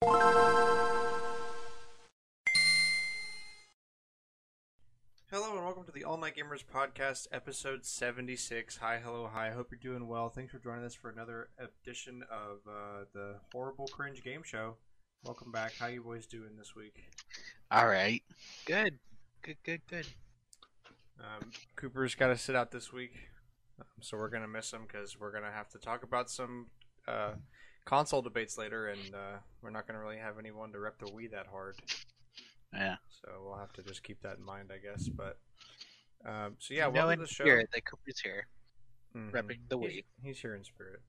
Hello and welcome to the All Night Gamers Podcast, episode 76. Hi, hello, hi. I hope you're doing well. Thanks for joining us for another edition of the Horrible Cringe Game Show. Welcome back. How you boys doing this week? All right. Good. Cooper's got to sit out this week, so we're going to miss him because we're going to have to talk about some console debates later, and we're not going to really have anyone to rep the Wii that hard. Yeah. So we'll have to just keep that in mind, I guess. But so yeah, No, welcome in to the show. spirit that Cooper's here, Mhm. repping the Wii. He's here in spirit.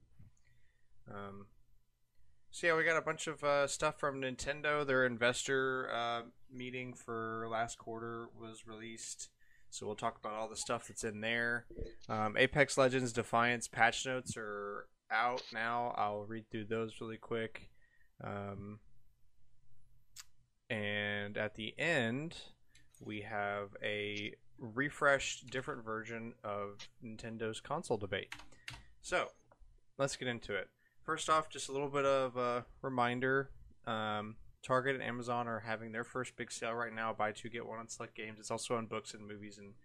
So yeah, we got a bunch of stuff from Nintendo. Their investor meeting for last quarter was released, so we'll talk about all the stuff that's in there. Apex Legends Defiance patch notes are out now. I'll read through those really quick. And at the end, we have a refreshed, different version of Nintendo's console debate. So, let's get into it. First off, just a little bit of a reminder. Target and Amazon are having their first big sale right now. Buy two, get one on select games. It's also on books and movies and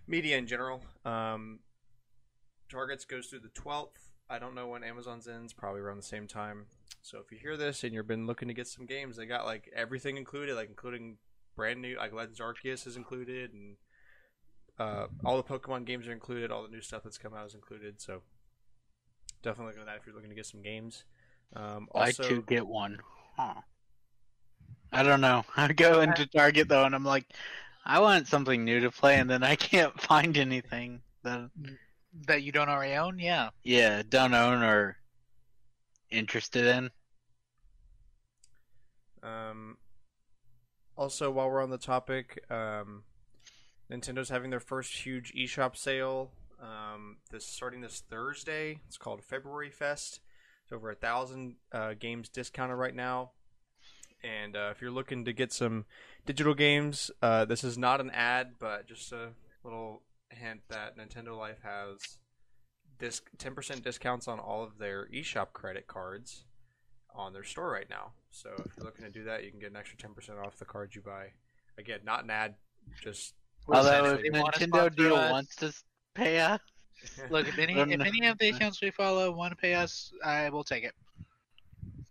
media in general. Target's goes through the 12th. I don't know when Amazon's ends, probably around the same time. So if you hear this and you've been looking to get some games, they got like everything included, like including brand new, like Legends Arceus is included, and all the Pokemon games are included. All the new stuff that's come out is included. So definitely look at that if you're looking to get some games. Buy two, get one. Huh. I don't know. I go into Target though, and I'm like, I want something new to play, and then I can't find anything That you don't already own? Yeah. don't own or interested in. Also, while we're on the topic, Nintendo's having their first huge eShop sale. Starting this Thursday. It's called February Fest. It's over 1,000 games discounted right now. And if you're looking to get some digital games, this is not an ad, but just a little hint that Nintendo Life has 10% discounts on all of their eShop credit cards on their store right now. So if you're looking to do that, you can get an extra 10% off the cards you buy. Again, not an ad, just... Although if they want to Nintendo sponsor deal us. wants to pay us, Look, if any of the accounts we follow want to pay us, I will take it.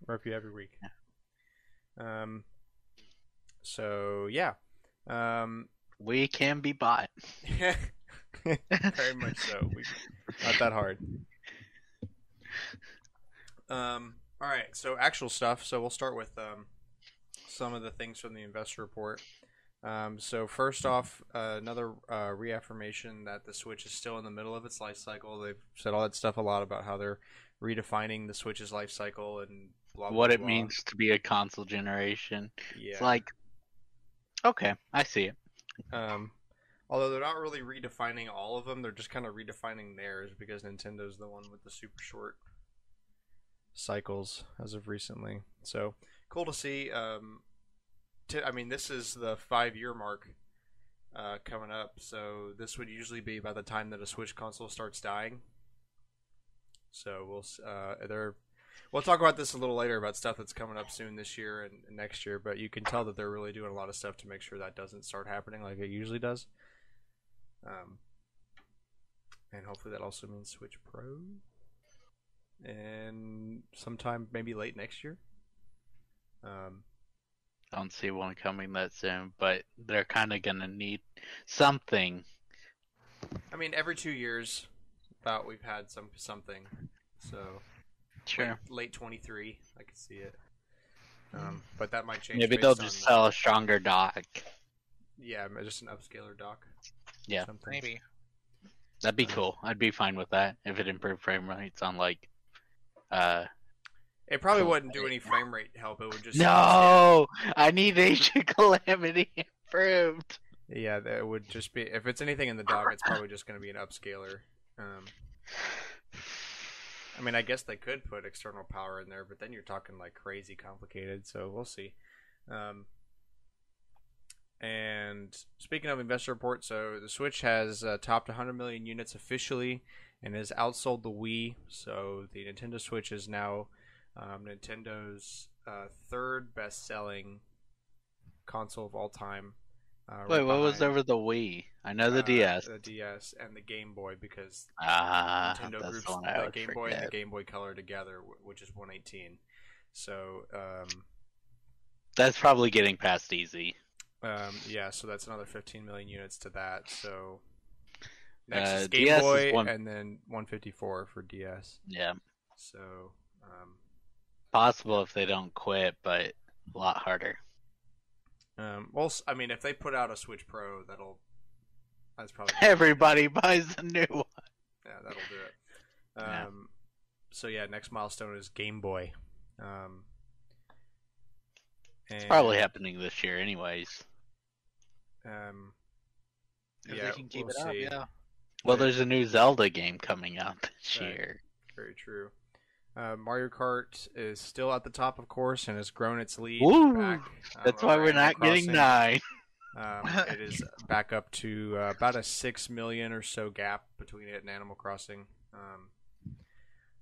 Rep you every week. So, yeah. we can be bought. Very much so. Not that hard. Alright, so actual stuff. So we'll start with some of the things from the investor report. So first off, another reaffirmation that the Switch is still in the middle of its life cycle. They've said all that stuff a lot about how they're redefining the Switch's life cycle and blah, blah, What it blah. means to be a console generation. Yeah. It's like, okay, I see it. Although they're not really redefining all of them, they're just kind of redefining theirs because Nintendo's the one with the super short cycles as of recently. So cool to see. I mean, this is the 5-year mark coming up, so this would usually be by the time that a Switch console starts dying. So we'll talk about this a little later about stuff that's coming up soon this year and next year. But you can tell that they're really doing a lot of stuff to make sure that doesn't start happening like it usually does. And hopefully that also means Switch Pro, and sometime maybe late next year. Don't see one coming that soon, but they're kind of gonna need something. I mean, every 2 years, about we've had something. So Sure. late 23, I could see it. But that might change. Maybe based they'll on just sell a stronger dock. Yeah, just an upscaler dock. Yeah. Something. Maybe. That'd be cool. I'd be fine with that if it improved frame rates on like. It probably wouldn't do any frame rate help. It would just No, I need Age of Calamity improved. Yeah, that would just be if it's anything in the dock, it's probably just going to be an upscaler. I mean, I guess they could put external power in there, but then you're talking like crazy complicated. So we'll see. And speaking of investor report, so the Switch has topped 100 million units officially and has outsold the Wii. So the Nintendo Switch is now Nintendo's third best-selling console of all time. Wait, right what was behind, over the Wii? I know the DS. The DS and the Game Boy, because Nintendo Nintendo that's groups the one I the would Game Boy and the forget. Game Boy Color together, which is 118. So that's probably getting past easy. yeah, so that's another 15 million units to that. So next is Game DS Boy, is one... and then 154 for DS. Yeah. So possible if they don't quit, but a lot harder. well, I mean, if they put out a Switch Pro, that's probably everybody buys a new one. Yeah, that'll do it. Yeah. So yeah, next milestone is Game Boy. It's probably happening this year, anyways. If Yeah, they can keep we'll it up, see. yeah. Well, there's a new Zelda game coming out this year. Very true. Mario Kart is still at the top, of course, and has grown its lead back. That's why we're not getting 9. It is back up to about a 6 million or so gap between it and Animal Crossing.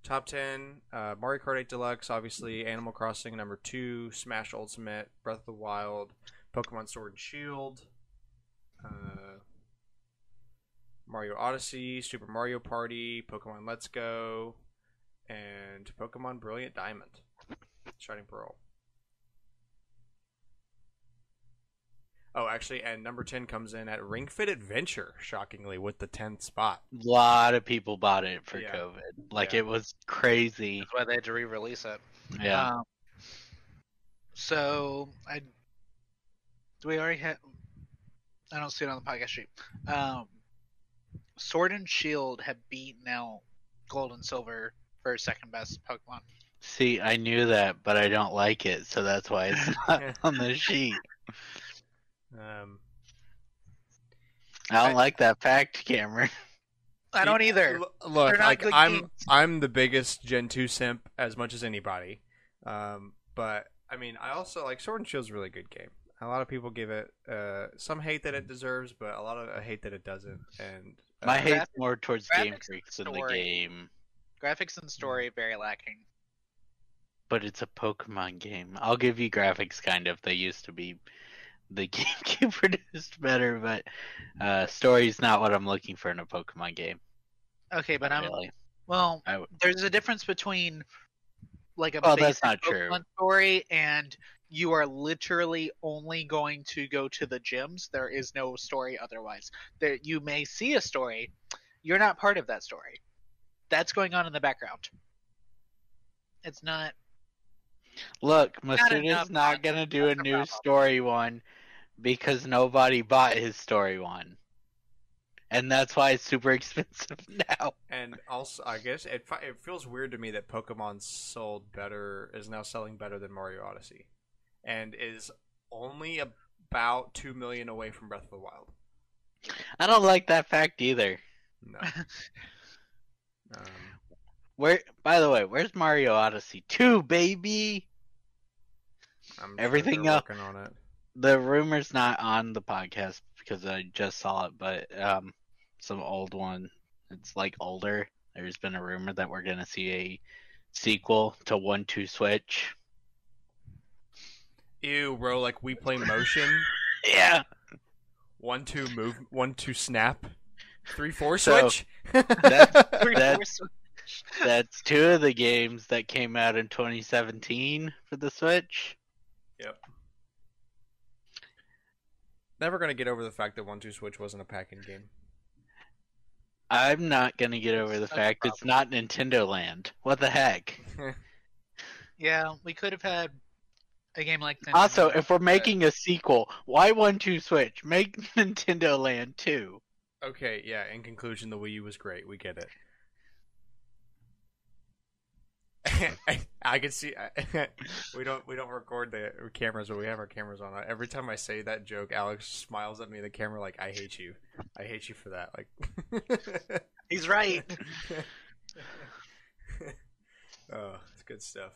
Top 10, Mario Kart 8 Deluxe, obviously, Animal Crossing, number 2, Smash Ultimate, Breath of the Wild, Pokemon Sword and Shield, Mario Odyssey, Super Mario Party, Pokemon Let's Go, and Pokemon Brilliant Diamond, Shining Pearl. Oh, actually, and number 10 comes in at Ring Fit Adventure, shockingly, with the 10th spot. A lot of people bought it for COVID. It was crazy. That's why they had to re-release it. Yeah. So, do we already have... I don't see it on the podcast sheet. Sword and Shield have beaten out Gold and Silver for second best Pokemon. See, I knew that, but I don't like it, so that's why it's not on the sheet. I don't like that fact, Cameron. I don't either. Look, like I'm the biggest Gen 2 simp as much as anybody. But I mean, I also like Sword and Shield's a really good game. A lot of people give it some hate that it deserves, but a lot of hate that it doesn't. And my hate's more towards Game Freaks than the game. Graphics and story very lacking. But it's a Pokemon game. I'll give you graphics kind of. They used to be the GameCube produced better, but story's not what I'm looking for in a Pokemon game. Okay, but really. There's a difference between like a that's not Pokemon true. Story and you are literally only going to go to the gyms. There is no story otherwise. There, you may see a story. You're not part of that story. That's going on in the background. It's not. Look, Masuda's not going to do a new story one because nobody bought his story one. And that's why it's super expensive now. And also, I guess it feels weird to me that Pokemon is now selling better than Mario Odyssey. And is only about 2 million away from Breath of the Wild. I don't like that fact either. No. By the way, where's Mario Odyssey 2, baby? Everything else. Working on it. The rumor's not on the podcast because I just saw it, but some old one. It's like older. There's been a rumor that we're gonna see a sequel to 1-2 Switch. Ew, bro! Like we play motion. Yeah. 1-2 move, 1-2 snap, 3-4 switch. That's 2 of the games that came out in 2017 for the Switch. Yep. Never gonna get over the fact that 1-2 Switch wasn't a pack-in game. I'm not gonna get over the fact it's not Nintendo Land. What the heck? Yeah, we could have had a game like Nintendo. Also, if we're making a sequel, why 1-2 Switch? Make Nintendo Land 2. Okay, yeah. In conclusion, the Wii U was great. We get it. I can see. We don't record the cameras, but we have our cameras on. Every time I say that joke, Alex smiles at me in the camera like, "I hate you. I hate you for that." Like, he's right. Oh, it's good stuff.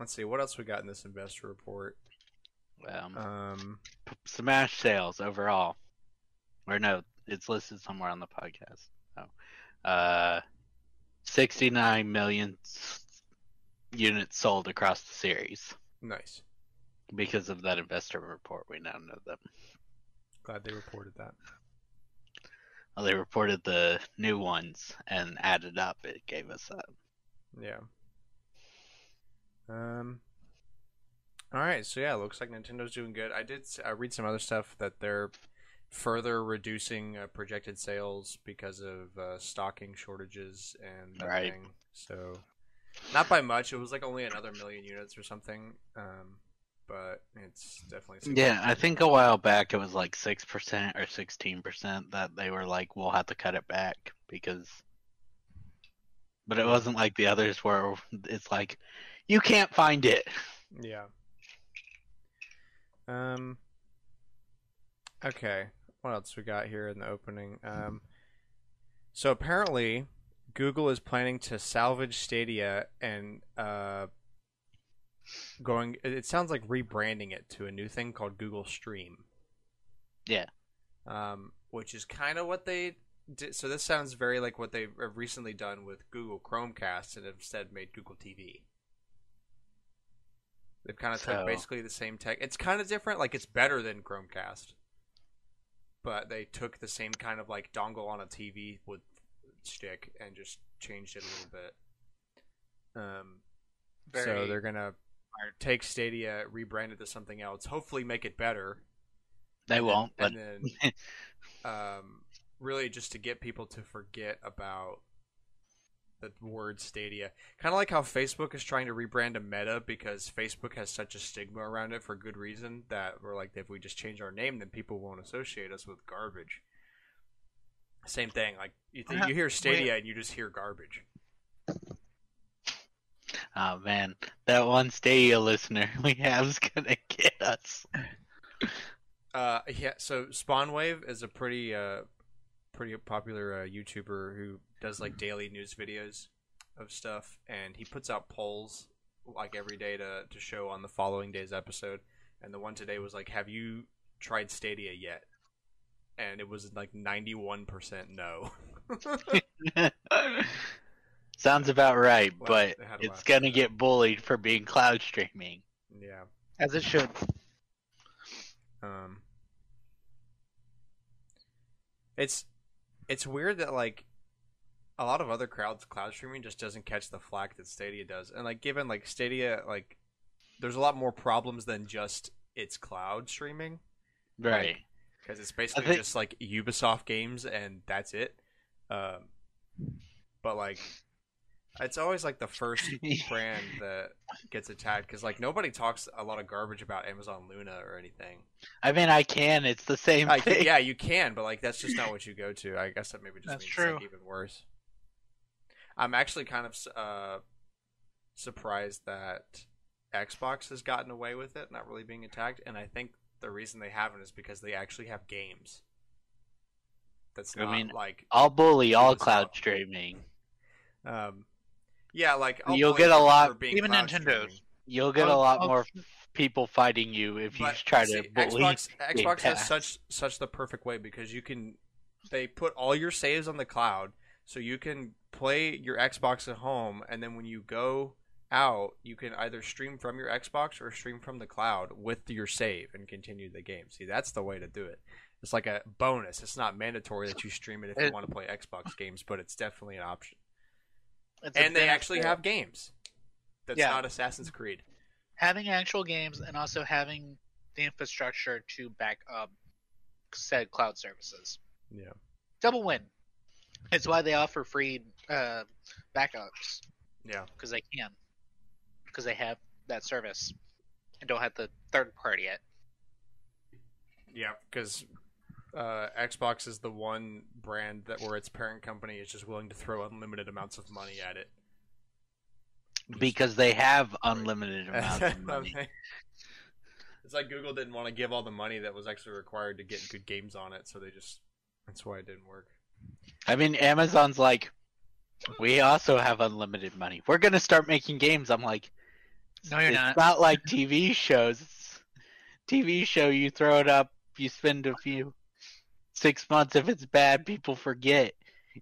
Let's see what else we got in this investor report. Smash sales overall, or no, it's listed somewhere on the podcast. 69 million units sold across the series. Nice. Because of that investor report, we now know them. Glad they reported that. Well, they reported the new ones and added up. It gave us that. Yeah. All right. So yeah, it looks like Nintendo's doing good. I read some other stuff that they're further reducing projected sales because of stocking shortages and that Right. thing. So not by much. It was like only another 1 million units or something. But it's definitely Yeah, I think a while back it was like 6% or 16% that they were like, we'll have to cut it back because. But it wasn't like the others where it's like, you can't find it. Yeah. Okay. What else we got here in the opening? So apparently, Google is planning to salvage Stadia and going. It sounds like rebranding it to a new thing called Google Stream. Yeah. Which is kind of what they did. So this sounds very like what they've recently done with Google Chromecast and instead made Google TV. They've kind of took basically the same tech. It's kind of different. Like, it's better than Chromecast. But they took the same kind of, like, dongle on a TV with stick and just changed it a little bit. So they're going to take Stadia, rebrand it to something else, hopefully make it better. They won't, but... And then, really just to get people to forget about the word Stadia. Kind of like how Facebook is trying to rebrand to Meta because Facebook has such a stigma around it for good reason that we're like, if we just change our name, then people won't associate us with garbage. Same thing. Like, you hear Stadia and you just hear garbage. Oh, man. That one Stadia listener we have is going to get us. Yeah, so Spawnwave is a pretty popular YouTuber who does like daily news videos of stuff, and he puts out polls like every day to show on the following day's episode. And the one today was like, have you tried Stadia yet? And it was like 91% no. Sounds about right, but it's gonna get bullied for being cloud streaming. Yeah, as it should. It's weird that like a lot of other cloud streaming just doesn't catch the flack that Stadia does, and like given like Stadia, like there's a lot more problems than just its cloud streaming, right? Because it's basically just like Ubisoft games and that's it. But like it's always like the first brand that gets attacked because like nobody talks a lot of garbage about Amazon Luna or anything. I mean, I can. It's the same thing. Yeah, you can, but like that's just not what you go to. I guess that maybe just means it's like even worse. I'm actually kind of surprised that Xbox has gotten away with it, not really being attacked, and I think the reason they haven't is because they actually have games. That's not like I'll bully all cloud streaming. Yeah, like you'll get a lot, even Nintendo's. You'll get a lot more people fighting you if you try to bully. Xbox has such the perfect way because they put all your saves on the cloud, so you can play your Xbox at home, and then when you go out, you can either stream from your Xbox or stream from the cloud with your save and continue the game. See, that's the way to do it. It's like a bonus. It's not mandatory that you stream it if you want to play Xbox games, but it's definitely an option. And they actually have games. That's not Assassin's Creed. Having actual games and also having the infrastructure to back up said cloud services. Yeah. Double win. It's why they offer free backups. Yeah. Because they can. Because they have that service and don't have the third party yet. Yeah, because Xbox is the one brand where its parent company is just willing to throw unlimited amounts of money at it. Because they have unlimited amounts of money. It's like Google didn't want to give all the money that was actually required to get good games on it, so that's why it didn't work. I mean, Amazon's like, we also have unlimited money. We're going to start making games. I'm like, no, you're not. It's not like TV shows. TV show, you throw it up, you spend 6 months. If it's bad, people forget.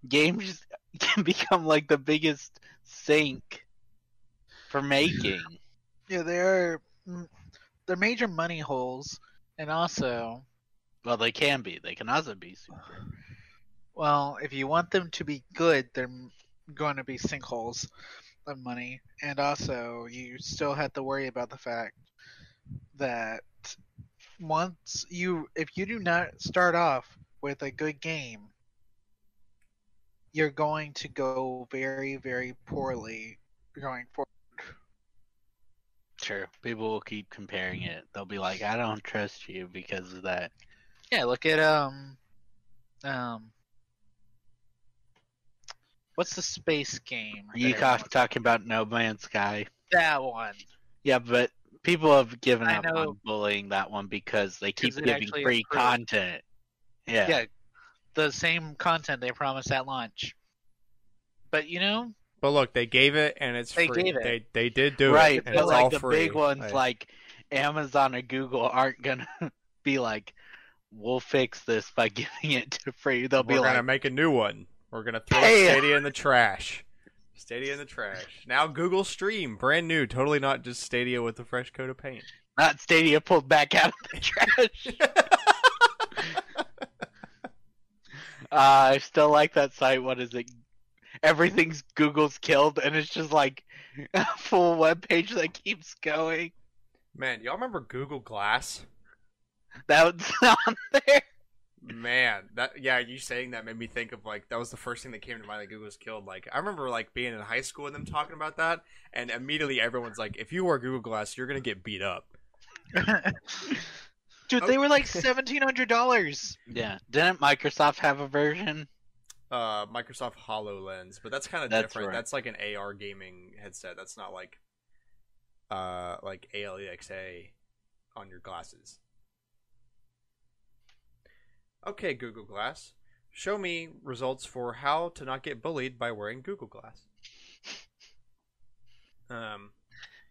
Games can become like the biggest sink for making. Yeah, they're major money holes, and also, Well, they can be. They can also be super. well, if you want them to be good, they're going to be sinkholes of money, and also you still have to worry about the fact that if you do not start off with a good game, you're going to go very, very poorly going forward. Sure, people will keep comparing it. They'll be like, "I don't trust you because of that." Yeah, look at what's the space game? Are you talking about No Man's Sky? That one. Yeah, but people have given I up know. on bullying that one because they keep 'Cause it giving actually free improved. content. Yeah. Yeah, the same content they promised at launch. But you know, But look, they gave it, and it's They free. gave it. They did do Right, it, and but it's like all the free. big ones like Amazon or Google aren't gonna be like, "We'll fix this by giving it to free." They'll be we're gonna like, make a new one. We're gonna throw Hey! Stadia in the trash. Stadia in the trash. Now Google Stream, brand new, totally not just Stadia with a fresh coat of paint. "Not Stadia pulled back out of the trash." I still like that site. What is it? Everything's Google's killed, and it's just like a full web page that keeps going. Man, y'all remember Google Glass? That's on there. Man, you saying that made me think of like that was the first thing that came to mind that Google was killed. Like I remember like being in high school and them talking about that, and immediately everyone's like, if you wear Google Glass, you're gonna get beat up. dude, they were like $1,700. Yeah. Didn't Microsoft have a version? Microsoft HoloLens, but that's kind of That's different. right. That's like an AR gaming headset. That's not like ALEXA on your glasses. Okay, Google Glass. Show me results for how to not get bullied by wearing Google Glass.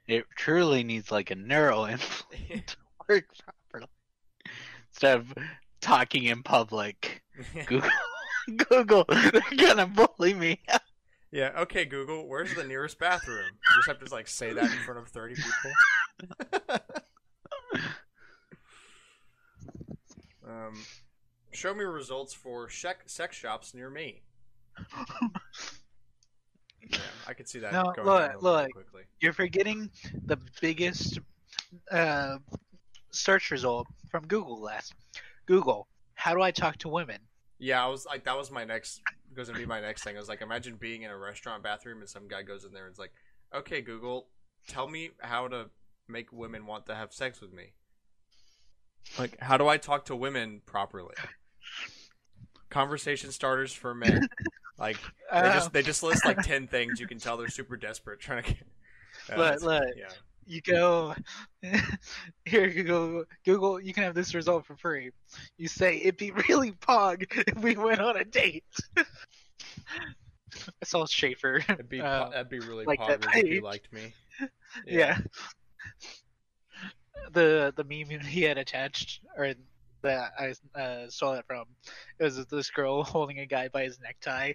It truly needs like a neural implant to work properly. Instead of talking in public, Google, they're gonna bully me. Yeah, okay, Google, where's the nearest bathroom? You just have to like say that in front of 30 people. Show me results for sex shops near me. Yeah, I could see that No, going down look. quickly. You're forgetting the biggest search result from Google Glass. Google, how do I talk to women? Yeah, I was like, that was my next, going to be my next thing. I was like, imagine being in a restaurant bathroom and some guy goes in there and is like, okay, Google, tell me how to make women want to have sex with me. Like, how do I talk to women properly? Conversation starters for men. Like, they just list like 10 things. You can tell they're super desperate trying to get. Look, yeah. You go here. Google. You can have this result for free. You say it'd be really pog if we went on a date. I saw Schaefer. That'd be really like pog that if you page. liked me. Yeah. The meme he had attached, or that I saw that from, it was this girl holding a guy by his necktie,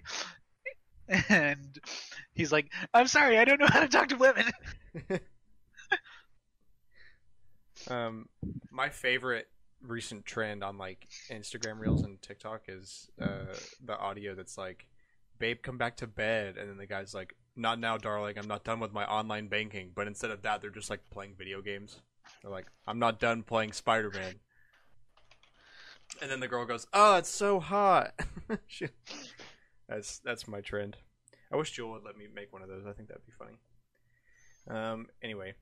and he's like, "I'm sorry, I don't know how to talk to women." My favorite recent trend on like Instagram Reels and TikTok is the audio that's like, "Babe, come back to bed," and then the guy's like, "Not now, darling. I'm not done with my online banking." But instead of that, they're just like playing video games. They're like, "I'm not done playing Spider-Man." And then the girl goes, "Oh, it's so hot." That's my trend. I wish Jewel would let me make one of those. I think that'd be funny. Anyway.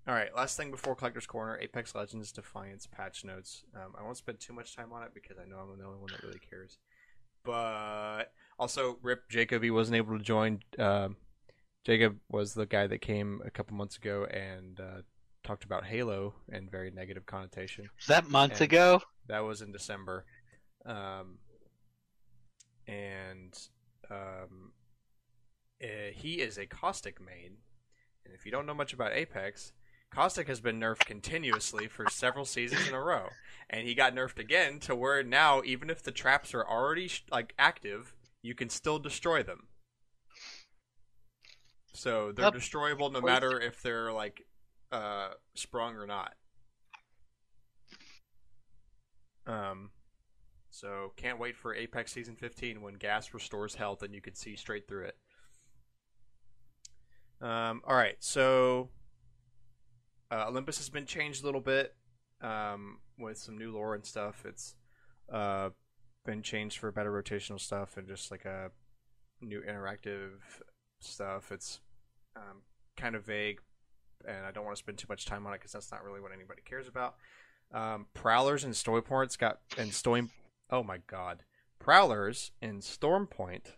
Alright, last thing before Collector's Corner, Apex Legends Defiance patch notes. I won't spend too much time on it because I know I'm the only one that really cares. But also, RIP Jacob, he wasn't able to join. Jacob was the guy that came a couple months ago and talked about Halo in very negative connotation. Was that months ago? That was in December. He is a Caustic main. And if you don't know much about Apex, Caustic has been nerfed continuously for several seasons in a row. And he got nerfed again to where now, even if the traps are already like active, you can still destroy them. So they're Yep. destroyable no matter if they're like sprung or not. So can't wait for Apex Season 15 when gas restores health and you can see straight through it. All right, so Olympus has been changed a little bit with some new lore and stuff. It's been changed for better rotational stuff and just like a new interactive stuff. It's kind of vague, and I don't want to spend too much time on it because that's not really what anybody cares about. Prowlers and Stormpoints got and Storm. Oh my God, Prowlers in Stormpoint.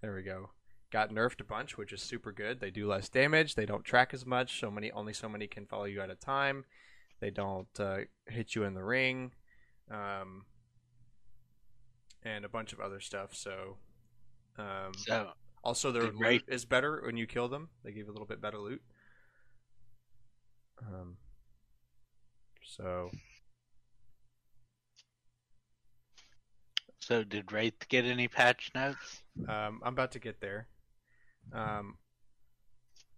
There we go. Got nerfed a bunch, which is super good. They do less damage. They don't track as much. Only so many can follow you at a time. They don't hit you in the ring, and a bunch of other stuff. So also their loot is better when you kill them. They give a little bit better loot. So did Wraith get any patch notes? I'm about to get there.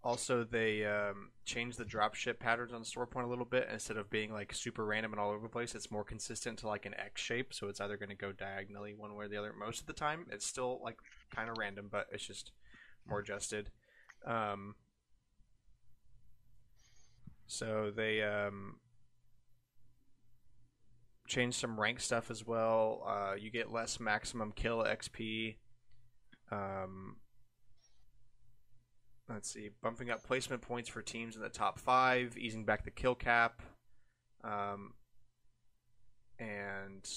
Also, they changed the dropship patterns on Storepoint a little bit. Instead of being like super random and all over the place, it's more consistent to like an X shape. So it's either going to go diagonally one way or the other. Most of the time, it's still like kind of random, but it's just more adjusted. So they changed some rank stuff as well. You get less maximum kill XP. Let's see, bumping up placement points for teams in the top 5, easing back the kill cap, and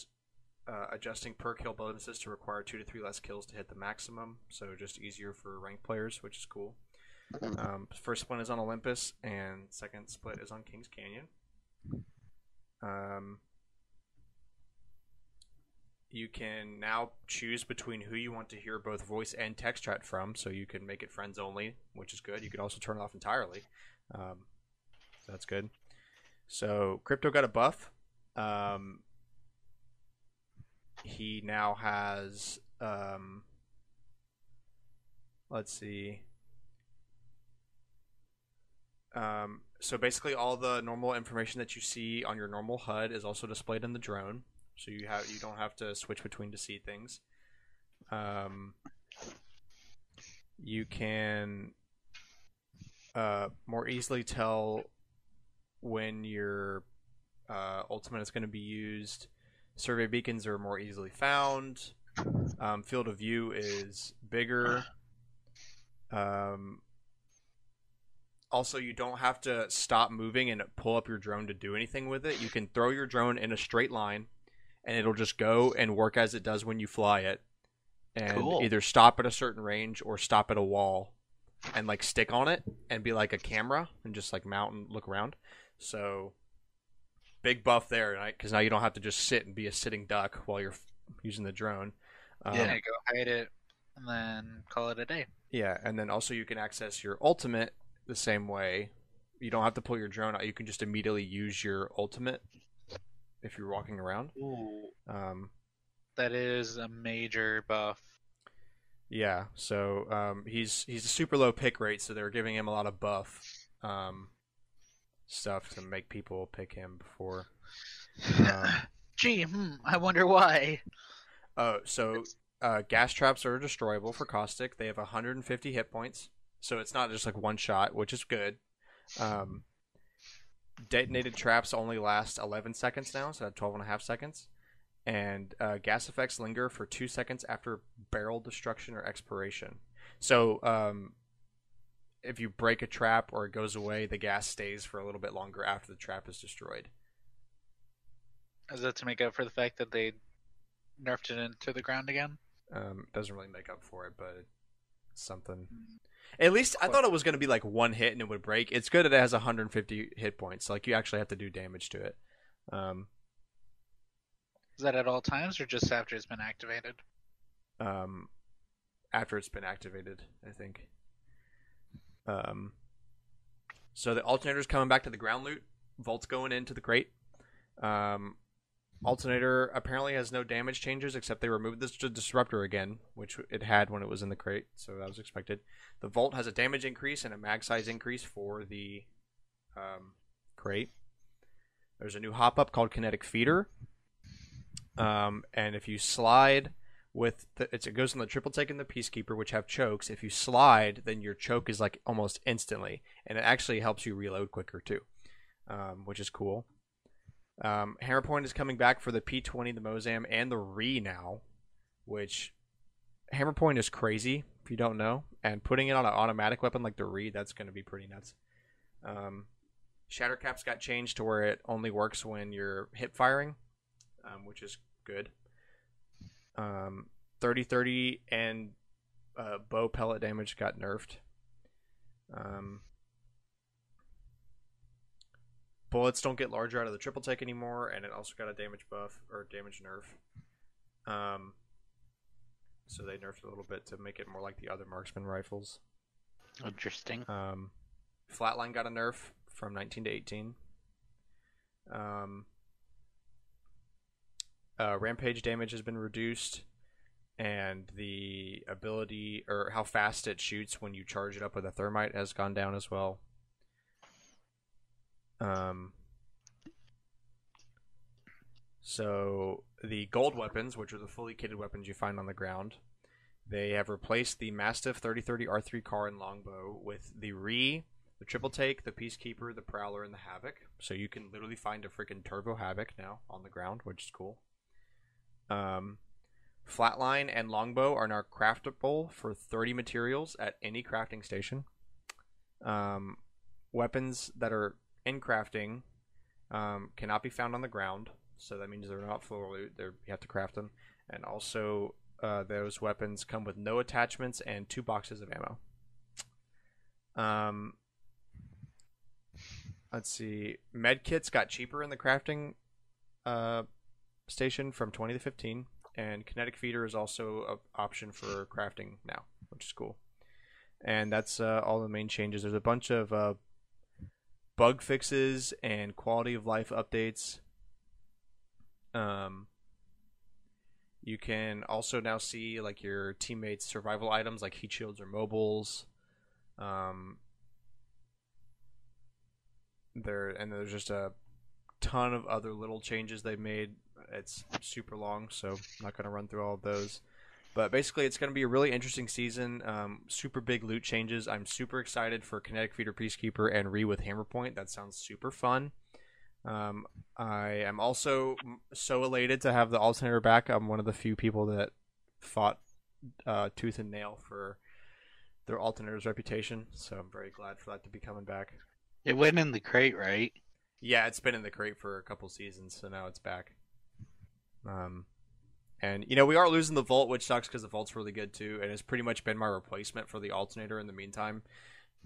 adjusting per kill bonuses to require 2 to 3 less kills to hit the maximum. So just easier for ranked players, which is cool. First split is on Olympus, and second split is on Kings Canyon. You can now choose between who you want to hear both voice and text chat from, so you can make it friends only, which is good. You can also turn it off entirely. So that's good. So Crypto got a buff. He now has, let's see. So basically all the normal information that you see on your normal HUD is also displayed in the drone. So you don't have to switch between to see things. You can more easily tell when your ultimate is going to be used. Survey beacons are more easily found. Field of view is bigger. Also, you don't have to stop moving and pull up your drone to do anything with it. You can throw your drone in a straight line, and it'll just go and work as it does when you fly it. And either stop at a certain range or stop at a wall and like stick on it and be like a camera and just like mount and look around. So big buff there, right? Because now you don't have to just sit and be a sitting duck while you're using the drone. Go hide it and then call it a day. Yeah, and then also you can access your ultimate the same way. You don't have to pull your drone out. You can just immediately use your ultimate if you're walking around. Ooh. That is a major buff. Yeah, so he's a super low pick rate, so they're giving him a lot of buff stuff to make people pick him before. Gee, I wonder why. Oh, so gas traps are destroyable for Caustic. They have 150 hit points, so it's not just like one shot, which is good. Detonated traps only last 11 seconds now, so 12.5 seconds. And gas effects linger for 2 seconds after barrel destruction or expiration. So if you break a trap or it goes away, the gas stays for a little bit longer after the trap is destroyed. Is that to make up for the fact that they nerfed it into the ground again? Doesn't really make up for it, but it's something. At least I thought it was going to be like one hit and it would break. It's good that it has 150 hit points. Like you actually have to do damage to it. Is that at all times or just after it's been activated? After it's been activated, I think. So the alternator's coming back to the ground loot. Volt's going into the crate. Alternator apparently has no damage changes, except they removed this disruptor again, which it had when it was in the crate, so that was expected. The Volt has a damage increase and a mag size increase for the crate. There's a new hop-up called Kinetic Feeder. And if you slide with it goes on the triple take and the Peacekeeper, which have chokes. If you slide, then your choke is like almost instantly, and it actually helps you reload quicker too, which is cool. Hammer Point is coming back for the P20, the Mozam, and the Re now, which Hammer Point is crazy if you don't know, and putting it on an automatic weapon like the Re, that's going to be pretty nuts. Shatter Caps got changed to where it only works when you're hip firing, which is good. 30-30 and bow pellet damage got nerfed. Bullets don't get larger out of the triple take anymore, and it also got a damage buff or damage nerf. So they nerfed it a little bit to make it more like the other marksman rifles. Interesting. Flatline got a nerf from 19 to 18. Rampage damage has been reduced, and the ability or how fast it shoots when you charge it up with a thermite has gone down as well. So the gold weapons, which are the fully kitted weapons you find on the ground, they have replaced the Mastiff 30-30 R3 car and longbow with the Re, the triple take, the Peacekeeper, the Prowler, and the Havoc. So you can literally find a freaking Turbo Havoc now on the ground, which is cool. Flatline and longbow are now craftable for 30 materials at any crafting station. Weapons that are in crafting cannot be found on the ground, so that means they're not floor loot. You have to craft them. And also, those weapons come with no attachments and 2 boxes of ammo. Let's see. Medkits got cheaper in the crafting station from 20 to 15, and Kinetic Feeder is also an option for crafting now, which is cool. And that's all the main changes. There's a bunch of bug fixes and quality of life updates. You can also now see like your teammates' survival items like heat shields or mobiles. There's just a ton of other little changes they've made. It's super long, so I'm not going to run through all of those. But basically, it's going to be a really interesting season. Super big loot changes. I'm super excited for Kinetic Feeder, Peacekeeper, and Re with Hammer Point. That sounds super fun. I am also so elated to have the Alternator back. I'm one of the few people that fought tooth and nail for their Alternator's reputation, so I'm very glad for that to be coming back. It went in the crate, right? Yeah, it's been in the crate for a couple seasons, so now it's back. And you know, we are losing the Volt, which sucks because the Volt's really good too, and it's pretty much been my replacement for the Alternator in the meantime.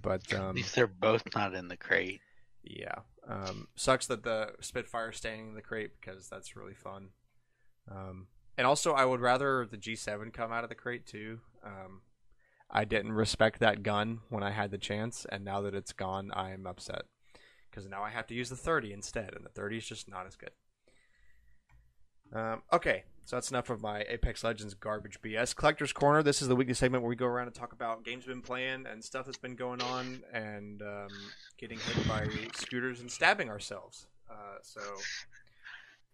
But At least they're both not in the crate. Yeah, sucks that the Spitfire's staying in the crate because that's really fun. And also, I would rather the G7 come out of the crate too. I didn't respect that gun when I had the chance, and now that it's gone, I'm upset because now I have to use the 30 instead, and the 30 is just not as good. Okay, so that's enough of my Apex Legends garbage BS. Collector's Corner, this is the weekly segment where we go around and talk about games we've been playing and stuff that's been going on, and getting hit by scooters and stabbing ourselves.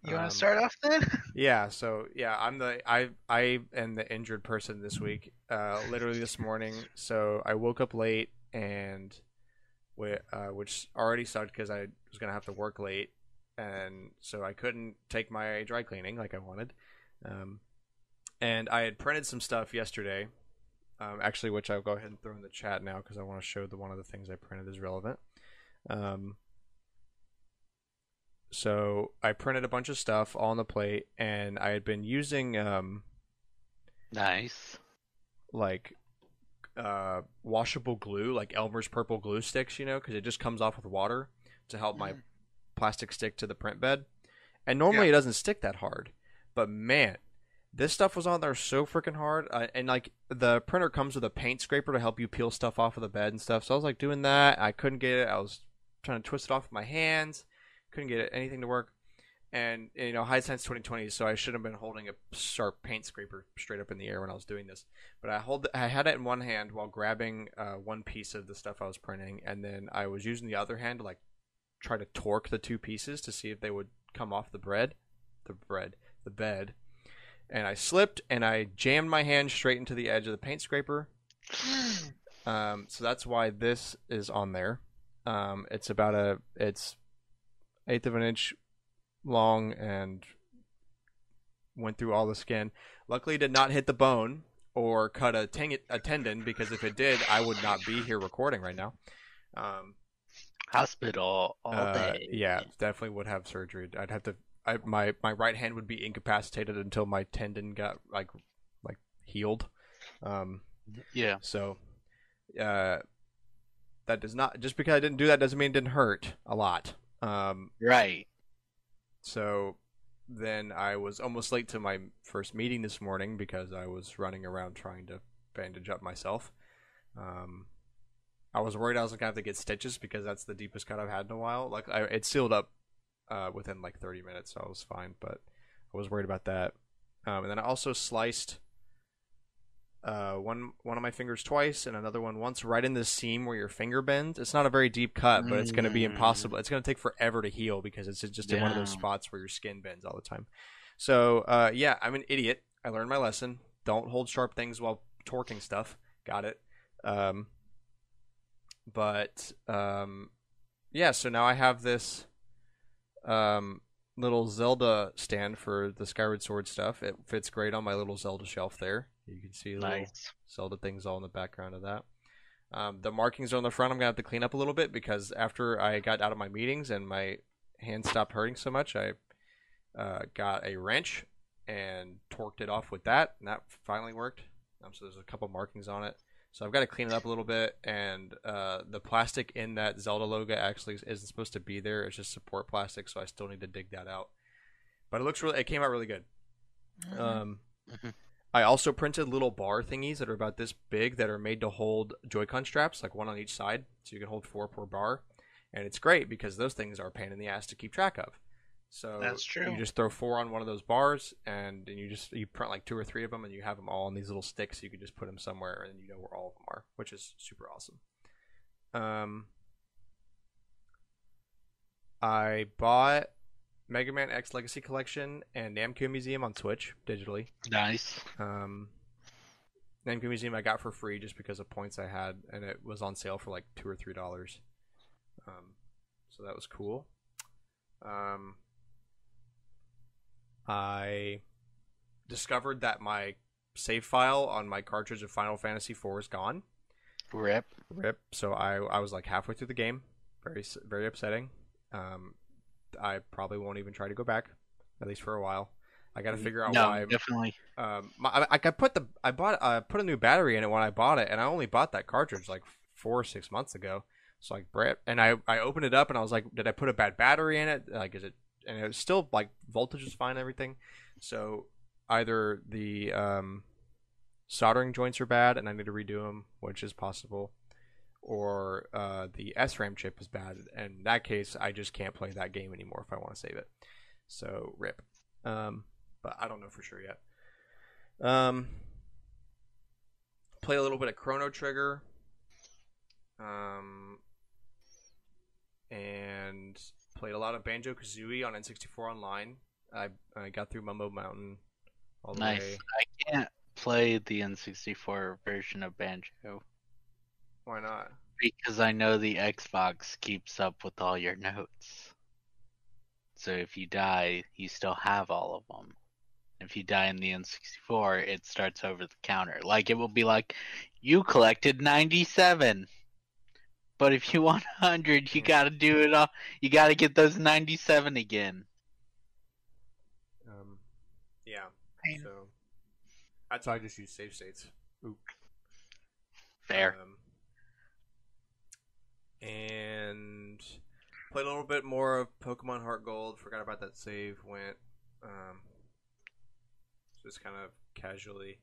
You want to start off then? Yeah, so yeah, I am the injured person this week. Literally this morning. So I woke up late, and which already sucked because I was gonna have to work late, and so I couldn't take my dry cleaning like I wanted. And I had printed some stuff yesterday, actually, which I'll go ahead and throw in the chat now because I want to show one of the things I printed is relevant. So I printed a bunch of stuff all on the plate, and I had been using Nice. like washable glue, like Elmer's purple glue sticks, you know, because it just comes off with water to help my plastic stick to the print bed. And normally it doesn't stick that hard, but man, this stuff was on there so freaking hard. And like the printer comes with a paint scraper to help you peel stuff off of the bed and stuff. So I was like doing that. I couldn't get it. I was trying to twist it off with my hands. Couldn't get anything to work. And you know, hindsight's 2020, so I should have been holding a sharp paint scraper straight up in the air when I was doing this. But I had it in one hand while grabbing one piece of the stuff I was printing, and then I was using the other hand to like try to torque the two pieces to see if they would come off the bed. And I slipped and I jammed my hand straight into the edge of the paint scraper. So that's why this is on there. It's eighth of an inch long and went through all the skin. Luckily, did not hit the bone or cut a tendon, because if it did, I would not be here recording right now. Hospital all day. Yeah, definitely would have surgery. I'd have to. My right hand would be incapacitated until my tendon got like healed. Yeah. So, that does not, just because I didn't do that doesn't mean it didn't hurt a lot. Right. So then I was almost late to my first meeting this morning because I was running around trying to bandage up myself. I was worried I was gonna have to get stitches because that's the deepest cut I've had in a while. Like it sealed up within like 30 minutes, so I was fine. But I was worried about that. And then I also sliced one of my fingers twice and another one once, right in the seam where your finger bends. It's not a very deep cut, but it's going to be impossible. It's going to take forever to heal because it's just in one of those spots where your skin bends all the time. So yeah, I'm an idiot. I learned my lesson. Don't hold sharp things while torquing stuff. Got it. Yeah, so now I have this little Zelda stand for the Skyward Sword stuff. It fits great on my little Zelda shelf there. You can see little Zelda things all in the background of that. The markings on the front I'm going to have to clean up a little bit because after I got out of my meetings and my hand stopped hurting so much, I got a wrench and torqued it off with that, and that finally worked. So there's a couple markings on it. So I've got to clean it up a little bit, and the plastic in that Zelda logo actually isn't supposed to be there. It's just support plastic, so I still need to dig that out. But it came out really good. I also printed little bar thingies that are about this big that are made to hold Joy-Con straps, like one on each side, so you can hold 4 per bar. And it's great because those things are a pain in the ass to keep track of. So that's true. You just throw 4 on one of those bars, and you print like 2 or 3 of them, and you have them all on these little sticks. So you can just put them somewhere, and you know where all of them are, which is super awesome. I bought Mega Man X Legacy Collection and Namco Museum on Switch digitally. Nice. Namco Museum I got for free just because of points I had, and it was on sale for like $2 or $3. So that was cool. I discovered that my save file on my cartridge of Final Fantasy IV is gone. Rip. So I was like halfway through the game. Very, very upsetting. I probably won't even try to go back, at least for a while. I got to figure out why. Definitely. I put a new battery in it when I bought it, and I only bought that cartridge like 4 or 6 months ago. So like Brett, and I opened it up and I was like, did I put a bad battery in it? Like, is it? And it was still like voltage was fine and everything. So either the soldering joints are bad and I need to redo them, which is possible, or the SRAM chip is bad. And in that case, I just can't play that game anymore if I want to save it. So rip. But I don't know for sure yet. Play a little bit of Chrono Trigger. And played a lot of Banjo-Kazooie on N64 Online. I got through Mumbo Mountain all the way. Nice. I can't play the N64 version of Banjo. Why not? Because I know the Xbox keeps up with all your notes. So if you die, you still have all of them. If you die in the N64, it starts over the counter. Like, it will be like, you collected 97. But if you want 100, you gotta do it all. You gotta get those 97 again. Yeah. So that's why I just use save states. Oop. Fair. And played a little bit more of Pokemon Heart Gold. Forgot about that save. Went just kind of casually.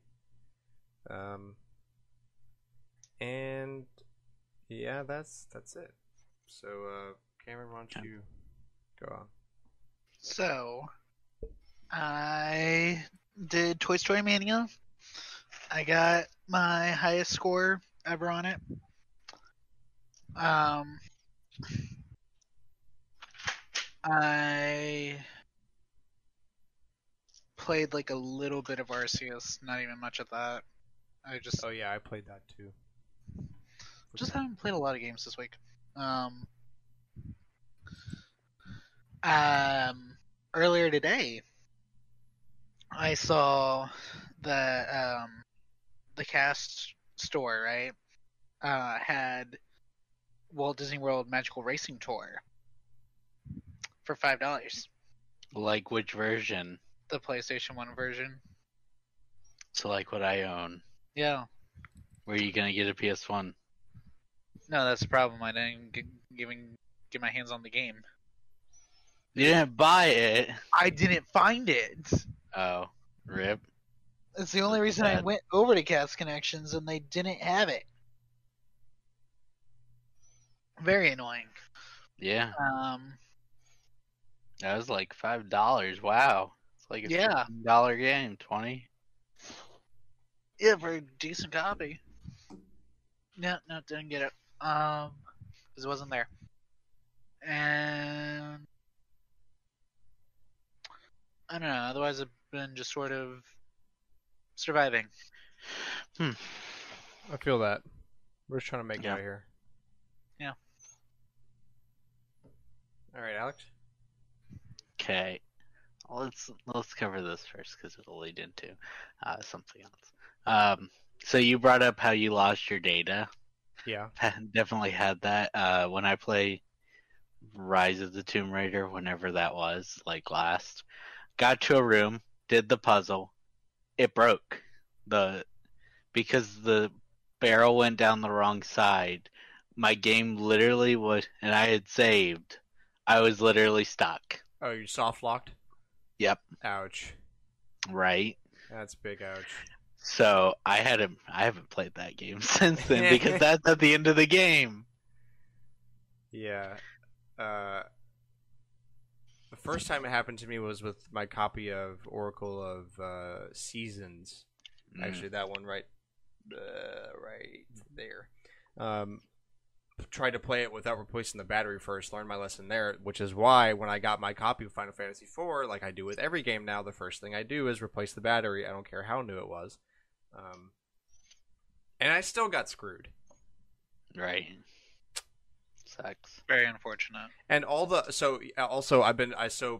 And yeah, that's it. So Cameron, why don't you go on? So, I did Toy Story Mania. I got my highest score ever on it. I played like a little bit of Arceus, not even much of that. I just Oh yeah, I played that too. haven't played a lot of games this week. Earlier today, I saw that the Cast store, right, had Walt Disney World Magical Racing Tour for $5. Like which version? The PlayStation 1 version. So like what I own. Yeah. Where are you gonna get a PS1? No, that's the problem. I didn't get my hands on the game. You didn't buy it. I didn't find it. Oh, rip. That's the only reason I went over to Cast Connections and they didn't have it. Very annoying. Yeah. That was like $5. Wow. It's like a $15 game. 20. Yeah, for a decent copy. No, didn't get it. Because it wasn't there. And I don't know. Otherwise, I've been just sort of surviving. I feel that. We're just trying to make it out of here. Yeah. All right, Alex. Okay. Let's cover this first because it'll lead into something else. So you brought up how you lost your data. Yeah. Definitely had that. When I play Rise of the Tomb Raider, whenever that was, like last, got to a room, did the puzzle, it broke. Because the barrel went down the wrong side. My game literally was, and I had saved. I was literally stuck. Oh, you soft locked? Yep. Ouch. Right. That's big ouch. So I haven't played that game since then because that's at the end of the game. Yeah. The first time it happened to me was with my copy of Oracle of Seasons. Actually, that one right there. Tried to play it without replacing the battery first. Learned my lesson there, which is why when I got my copy of Final Fantasy IV, like I do with every game now, the first thing I do is replace the battery. I don't care how new it was. And I still got screwed. Right. Sucks. Very unfortunate. And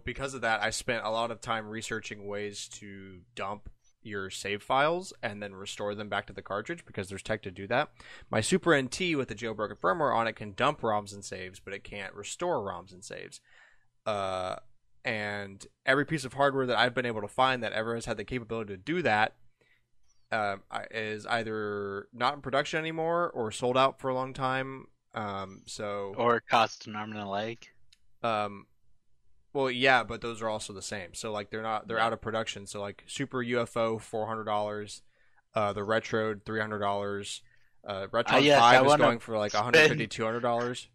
because of that, I spent a lot of time researching ways to dump your save files and then restore them back to the cartridge because there's tech to do that. My Super NT with the jailbroken firmware on it can dump ROMs and saves, but it can't restore ROMs and saves. And every piece of hardware that I've been able to find that ever has had the capability to do that is either not in production anymore or sold out for a long time. Or cost an arm and a leg. Well, yeah, but those are also the same. So like they're out of production. So like Super UFO $400, the Retro $300, Retron 5 is going for like $150, $200.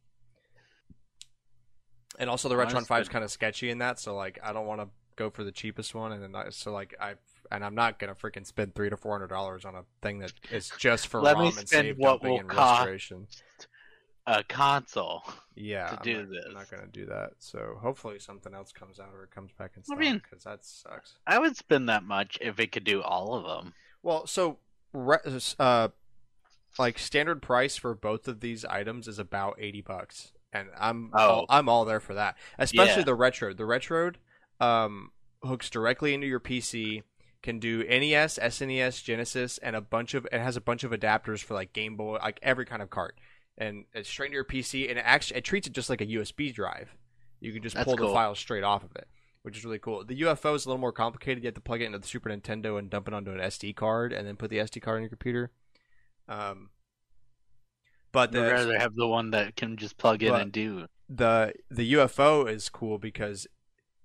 And also the Retron 5 is kind of sketchy in that, so like I don't want to go for the cheapest one, and then I'm not gonna freaking spend $300 to $400 on a thing that is just for ROM and save dumping and restoration. A console. Yeah, to do this. I'm not gonna do that. So hopefully something else comes out or it comes back in stock because that sucks. I would spend that much if it could do all of them. Well, so like standard price for both of these items is about $80, and I'm all there for that. Especially the Retro. The Retro hooks directly into your PC. Can do NES, SNES, Genesis, and it has a bunch of adapters for like Game Boy, like every kind of cart. And it's straight to your PC, and it treats it just like a USB drive. You can just pull the file straight off of it, which is really cool. The UFO is a little more complicated. You have to plug it into the Super Nintendo and dump it onto an SD card, and then put the SD card on your computer. But I'd rather have the one that can just plug in and do. The UFO is cool because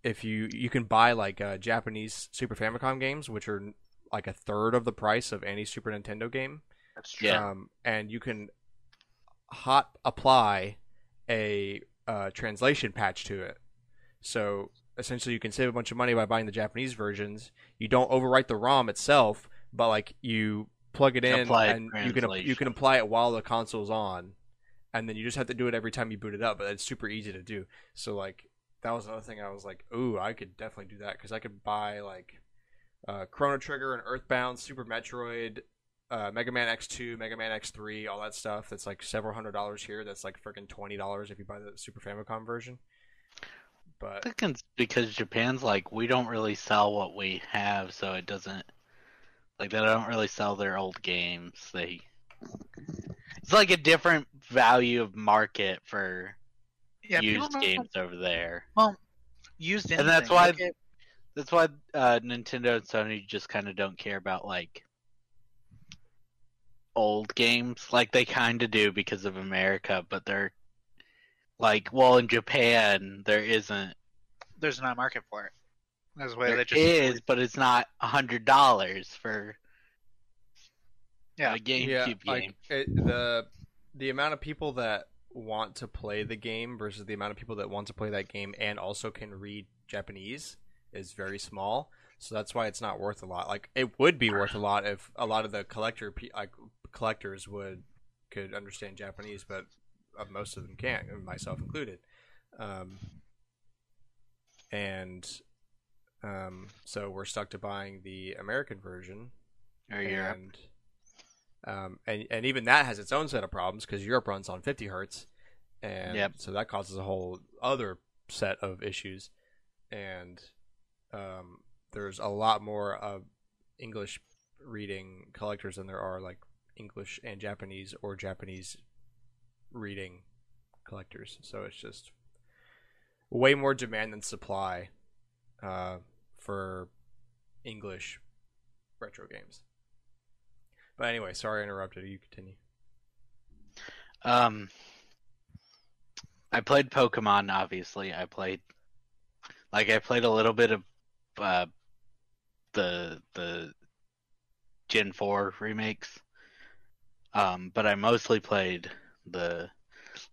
if you can buy like Japanese Super Famicom games, which are like a third of the price of any Super Nintendo game. That's true. Yeah. And you can hot apply a translation patch to it. So essentially you can save a bunch of money by buying the Japanese versions. You don't overwrite the ROM itself, but like you plug it in Applied and you can apply it while the console's on, and then you just have to do it every time you boot it up. But it's super easy to do. So like that was another thing I was like, ooh, I could definitely do that because I could buy like Chrono Trigger and Earthbound, Super Metroid, Mega Man X2, Mega Man X3, all that stuff. That's like several $100s here. That's like freaking $20 if you buy the Super Famicom version. But I think it's because Japan's like, we don't really sell what we have, so it doesn't, like, they don't really sell their old games. It's like a different value of market for used games over there. Well, used anything. And that's why Look at- that's why Nintendo and Sony just kind of don't care about like old games. Like they kind of do because of America, but they're like, well, in Japan there isn't. there's not a market for it. That's why There they just is, but it's not $100 for Yeah. a GameCube yeah, game. like the amount of people that want to play the game versus the amount of people that want to play that game and also can read Japanese is very small. So that's why it's not worth a lot. Like it would be worth a lot if a lot of the collectors could understand Japanese, but most of them can't, myself included. So we're stuck to buying the American version, Or Europe. and even that has its own set of problems because Europe runs on 50 hertz, and Yep. so that causes a whole other set of issues. And there's a lot more English reading collectors than there are like English and Japanese or Japanese reading collectors. So it's just way more demand than supply for English retro games. But anyway, sorry I interrupted. You continue. I played Pokemon. Obviously, I played a little bit of the Gen 4 remakes. But I mostly played the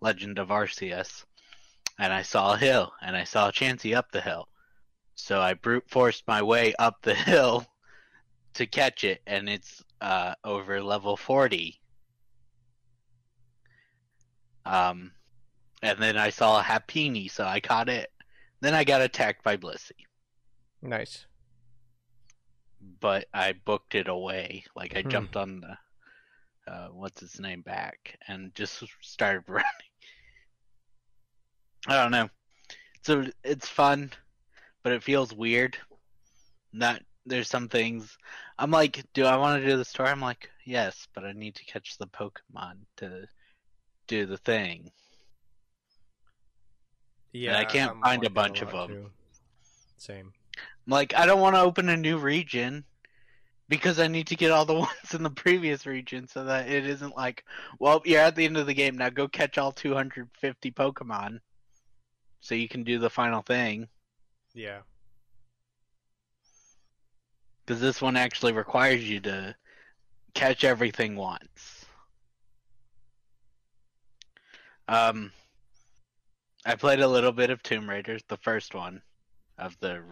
Legend of Arceus, and I saw a hill, and I saw Chansey up the hill. So I brute forced my way up the hill to catch it, and it's over level 40. And then I saw a Happiny, so I caught it. Then I got attacked by Blissey. Nice. But I booked it away. Like I jumped on the what's its name back and just started running. I don't know. So it's fun, but it feels weird. There's some things I'm like, do I want to do the story? I'm like, yes, but I need to catch the Pokemon to do the thing. Yeah, and I can't I'm find a like that bunch of lot, them. too. Same. I'm like, I don't want to open a new region because I need to get all the ones in the previous region so that it isn't like, well, you're at the end of the game, now go catch all 250 Pokemon so you can do the final thing. Yeah. Because this one actually requires you to catch everything once. I played a little bit of Tomb Raider, the first one of the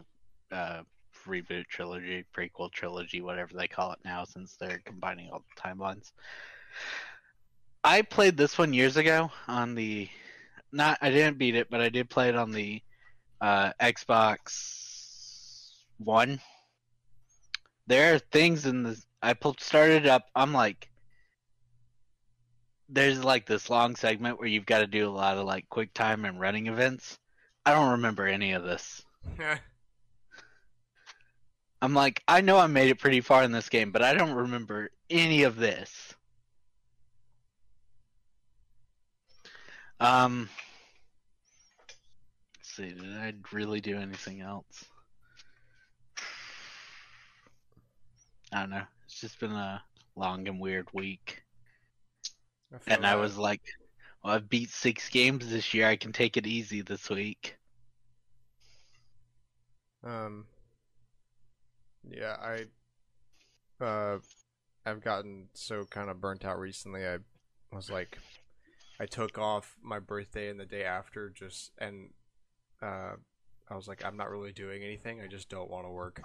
reboot trilogy, prequel trilogy, whatever they call it now, since they're combining all the timelines. I played this one years ago on the, I didn't beat it, but I did play it on the Xbox One. There are things in this. I started it up. I'm like, there's like this long segment where you've got to do a lot of like quick time and running events. I don't remember any of this. I'm like, I know I made it pretty far in this game, but I don't remember any of this. Let's see, did I really do anything else? I don't know. It's just been a long and weird week. I was like, well, I've beat 6 games this year. I can take it easy this week. Yeah, I've gotten so kind of burnt out recently. I was like, I took off my birthday and the day after I was like, I'm not really doing anything. I just don't want to work.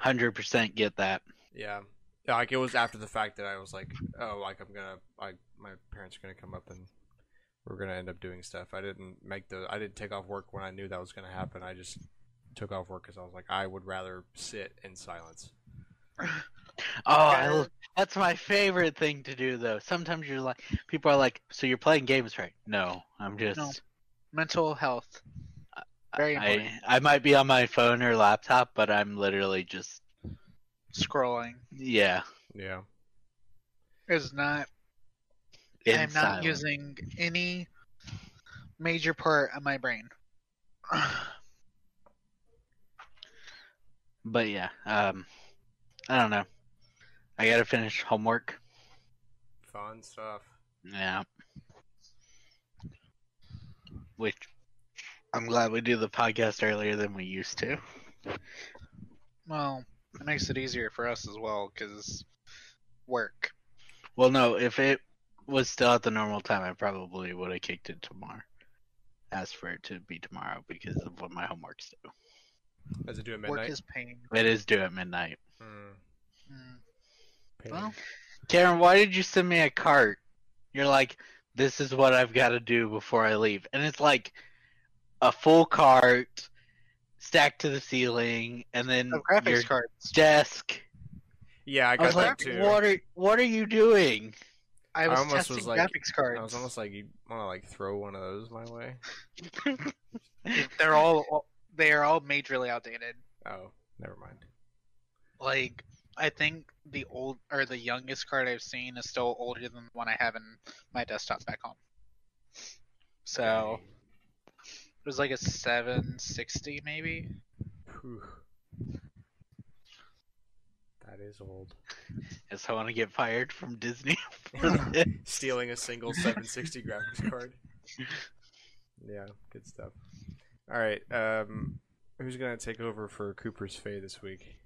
100% get that. Yeah. Yeah, like it was after the fact that I was like, oh, like my parents are gonna come up and we're gonna end up doing stuff. I didn't take off work when I knew that was gonna happen. I just took off work because I was like, I would rather sit in silence. Oh, that's my favorite thing to do, though. Sometimes you're like, people are like, so you're playing games, right? No, I'm just. No. Mental health. Very important. I might be on my phone or laptop, but I'm literally just. Scrolling. Yeah. Yeah. It's not. I'm not using any major part of my brain. But yeah, I don't know. I gotta finish homework. Fun stuff. Yeah. Which I'm glad we do the podcast earlier than we used to. Well, it makes it easier for us as well because work. Well, no, if it was still at the normal time, I probably would have kicked it tomorrow. Asked for it to be tomorrow because of what my homework's due. Does it do at midnight? Work is pain. It is due at midnight. Well, Karen, why did you send me a cart? You're like, this is what I've got to do before I leave. And it's like a full cart stacked to the ceiling and then your cards. desk. Yeah, I got that like, too. What are you doing? I was testing graphics cards. I was almost like, you want to like throw one of those my way? They are all majorly outdated. Oh, never mind. Like, I think the youngest card I've seen is still older than the one I have in my desktop back home. So it was like a 760 maybe. Whew. That is old. Yes, I want to get fired from Disney stealing a single 760 graphics card. Yeah, good stuff. All right, who's gonna take over for Cooper's Faye this week?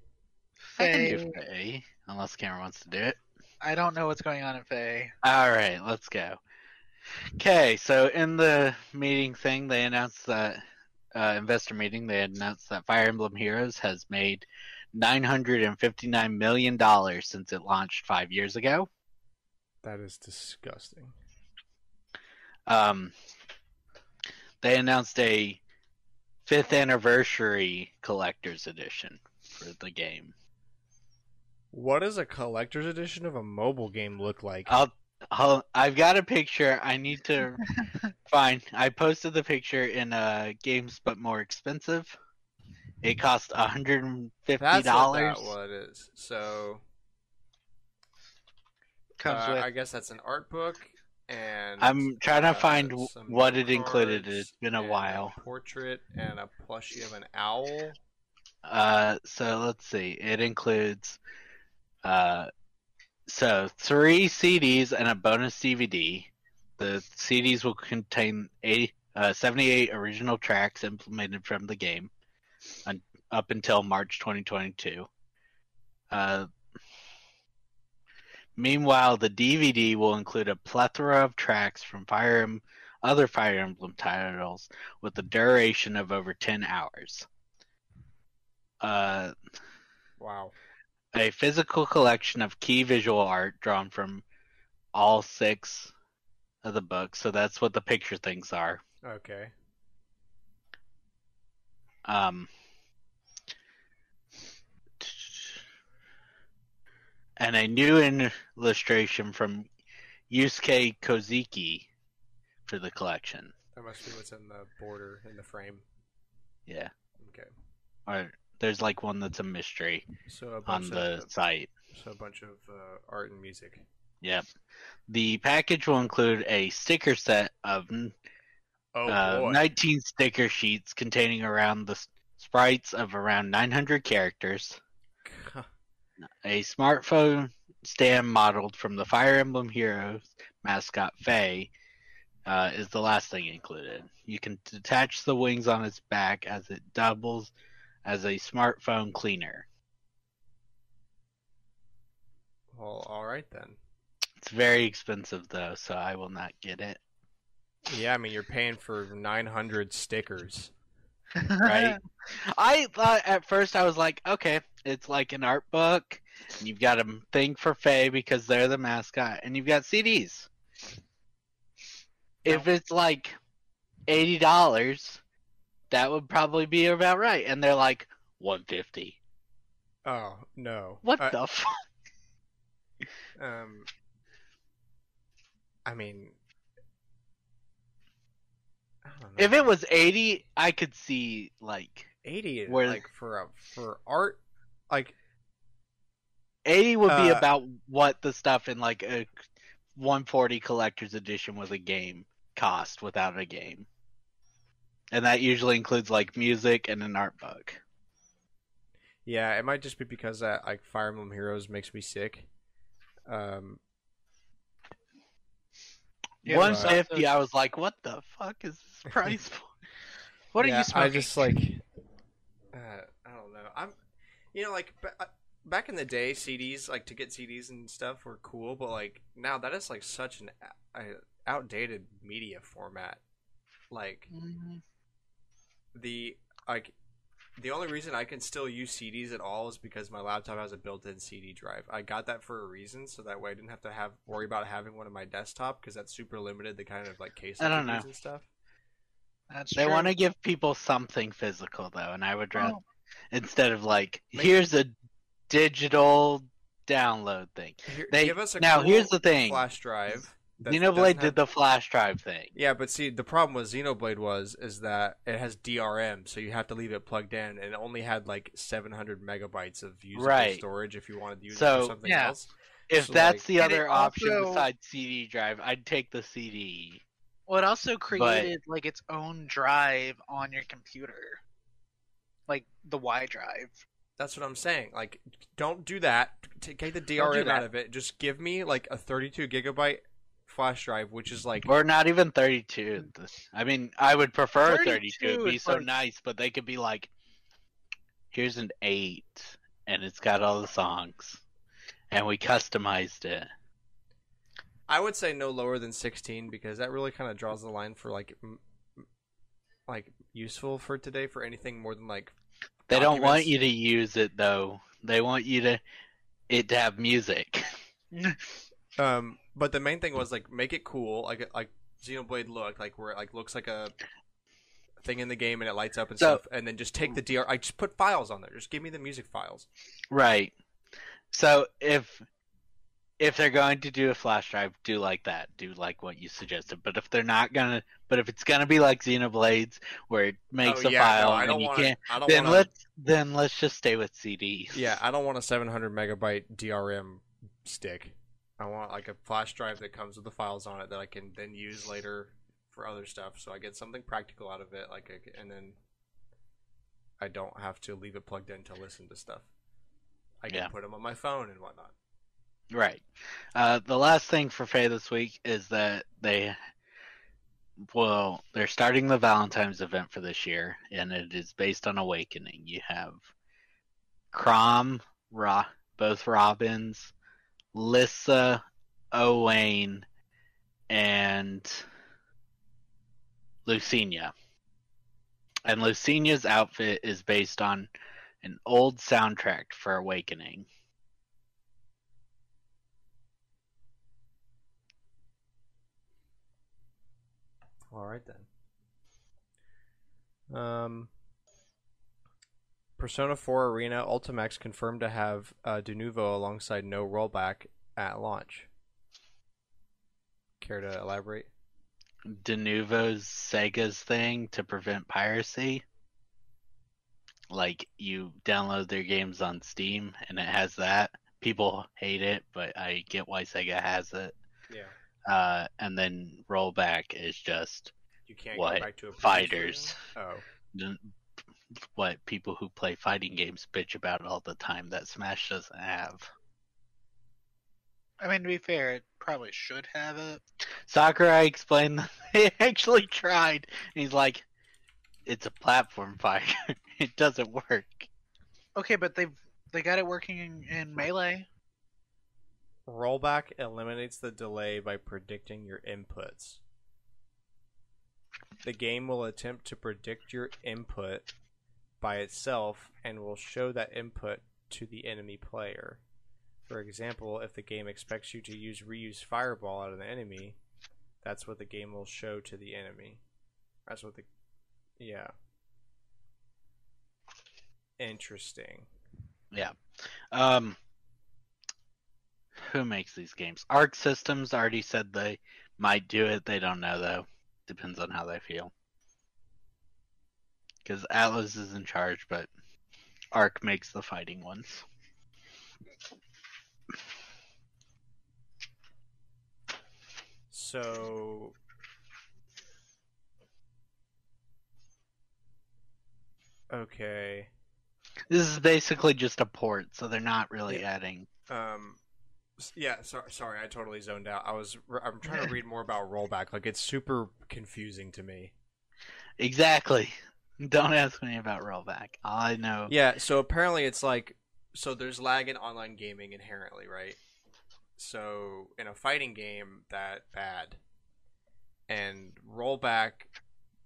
I can do Faye, unless Cameron wants to do it. I don't know what's going on in Faye. All right, let's go. Okay, so in the meeting thing, they announced that investor meeting, they announced that Fire Emblem Heroes has made $959 million since it launched 5 years ago. That is disgusting. They announced a 5th anniversary collector's edition for the game. What does a collector's edition of a mobile game look like? I've got a picture. I need to find. I posted the picture in Games But More Expensive. It cost $150. That's what it is. So, I guess that's an art book, and I'm trying to find what it included. It's been a while. A portrait and a plushie of an owl. So let's see. It includes 3 CDs and a bonus DVD. The CDs will contain 78 original tracks implemented from the game up until March 2022. Meanwhile, the DVD will include a plethora of tracks from other Fire Emblem titles with a duration of over 10 hours. Wow. A physical collection of key visual art drawn from all 6 of the books. So that's what the picture things are. Okay. And a new illustration from Yusuke Koziki for the collection. That must be what's in the border, in the frame. Yeah. Okay. Or there's like one that's a mystery on the site. So a bunch of art and music. Yep. The package will include a sticker set of 19 sticker sheets containing around the sprites of around 900 characters. A smartphone stand modeled from the Fire Emblem Heroes mascot Faye is the last thing included. You can detach the wings on its back as it doubles as a smartphone cleaner. Well, alright then. It's very expensive though, so I will not get it. Yeah, I mean, you're paying for 900 stickers. right? I thought at first I was like, okay, it's like an art book. And you've got a thing for Faye because they're the mascot, and you've got CDs. If it's like $80, that would probably be about right. And they're like $150. Oh no! What the fuck? I mean, I don't know. If it was 80, I could see like 80, where like for art, like 80 would be about what the stuff in like a 140 collector's edition with a game cost without a game. And that usually includes like music and an art book. Yeah, it might just be because like Fire Emblem Heroes makes me sick. 150, I was like, what the fuck is this price for? What are you smoking? I just like, I don't know. Like back in the day, CDs, like to get CDs and stuff were cool, but like now that is like such an outdated media format. Like the only reason I can still use CDs at all is because my laptop has a built-in CD drive. I got that for a reason, so that way I didn't have to worry about having one on my desktop because that's super limited. The kind of like case I don't know and stuff. They want to give people something physical though, and I would rather instead of like here's a digital download thing. Give us a here's the thing: flash drive. Xenoblade did the flash drive thing. Yeah, but see, the problem with Xenoblade is that it has DRM, so you have to leave it plugged in, and it only had like 700 megabytes of usable storage if you wanted to use it for something else. If that's the other option besides CD drive, I'd take the CD. Well, it also created like its own drive on your computer, like the Y drive. That's what I'm saying. Like, don't do that. Take the DRM out of it. Just give me like a 32 gigabyte flash drive, which is like, or not even 32. I mean, I would prefer 32. It'd be so nice, but they could be like, here's an 8, and it's got all the songs, and we customized it. I would say no lower than 16 because that really kind of draws the line for like useful for today for anything more than like. They don't want you to use it though. They want you to have music. But the main thing was like make it cool, like Xenoblade look, like where it like looks like a thing in the game and it lights up and stuff, and then just take the DR. I just put files on there. Just give me the music files. Right. So if they're going to do a flash drive, do like that. Do like what you suggested. But if they're not gonna, if it's gonna be like Xenoblades, where it makes a file and you can't, then let's just stay with CDs. Yeah, I don't want a 700 megabyte DRM stick. I want like a flash drive that comes with the files on it that I can then use later for other stuff. So I get something practical out of it, and then I don't have to leave it plugged in to listen to stuff. I can put them on my phone and whatnot. Right. The last thing for Faye this week is that they're starting the Valentine's event for this year, and it is based on Awakening. You have Crom, both Robins, Lissa, Owain, and Lucina. And Lucina's outfit is based on an old soundtrack for Awakening. All right then. Persona 4 Arena Ultimax confirmed to have De Novo alongside no rollback at launch. Care to elaborate? De Novo's Sega's thing to prevent piracy. Like, you download their games on Steam and it has that. People hate it, but I get why Sega has it. Yeah. And then rollback is just you can't go back to a fighters. Oh. What people who play fighting games bitch about all the time that Smash doesn't have. I mean, to be fair, it probably should have it. Sakurai explained that they actually tried. He's like, it's a platform fighter. It doesn't work. Okay, but they got it working in Melee. Rollback eliminates the delay by predicting your inputs. The game will attempt to predict your input by itself and will show that input to the enemy player. For example, if the game expects you to reuse fireball out of the enemy, that's what the game will show to the enemy. That's what the... Yeah. Interesting. Yeah. Who makes these games? Arc Systems already said they might do it. They don't know, though. Depends on how they feel. Because Atlas is in charge, but Arc makes the fighting ones. So... Okay. This is basically just a port, so they're not really adding... Yeah, sorry, I totally zoned out. I'm trying to read more about rollback. Like, it's super confusing to me. Exactly. Don't ask me about rollback. All I know... Yeah, so apparently it's like... So there's lag in online gaming inherently, right? So in a fighting game, that bad. And rollback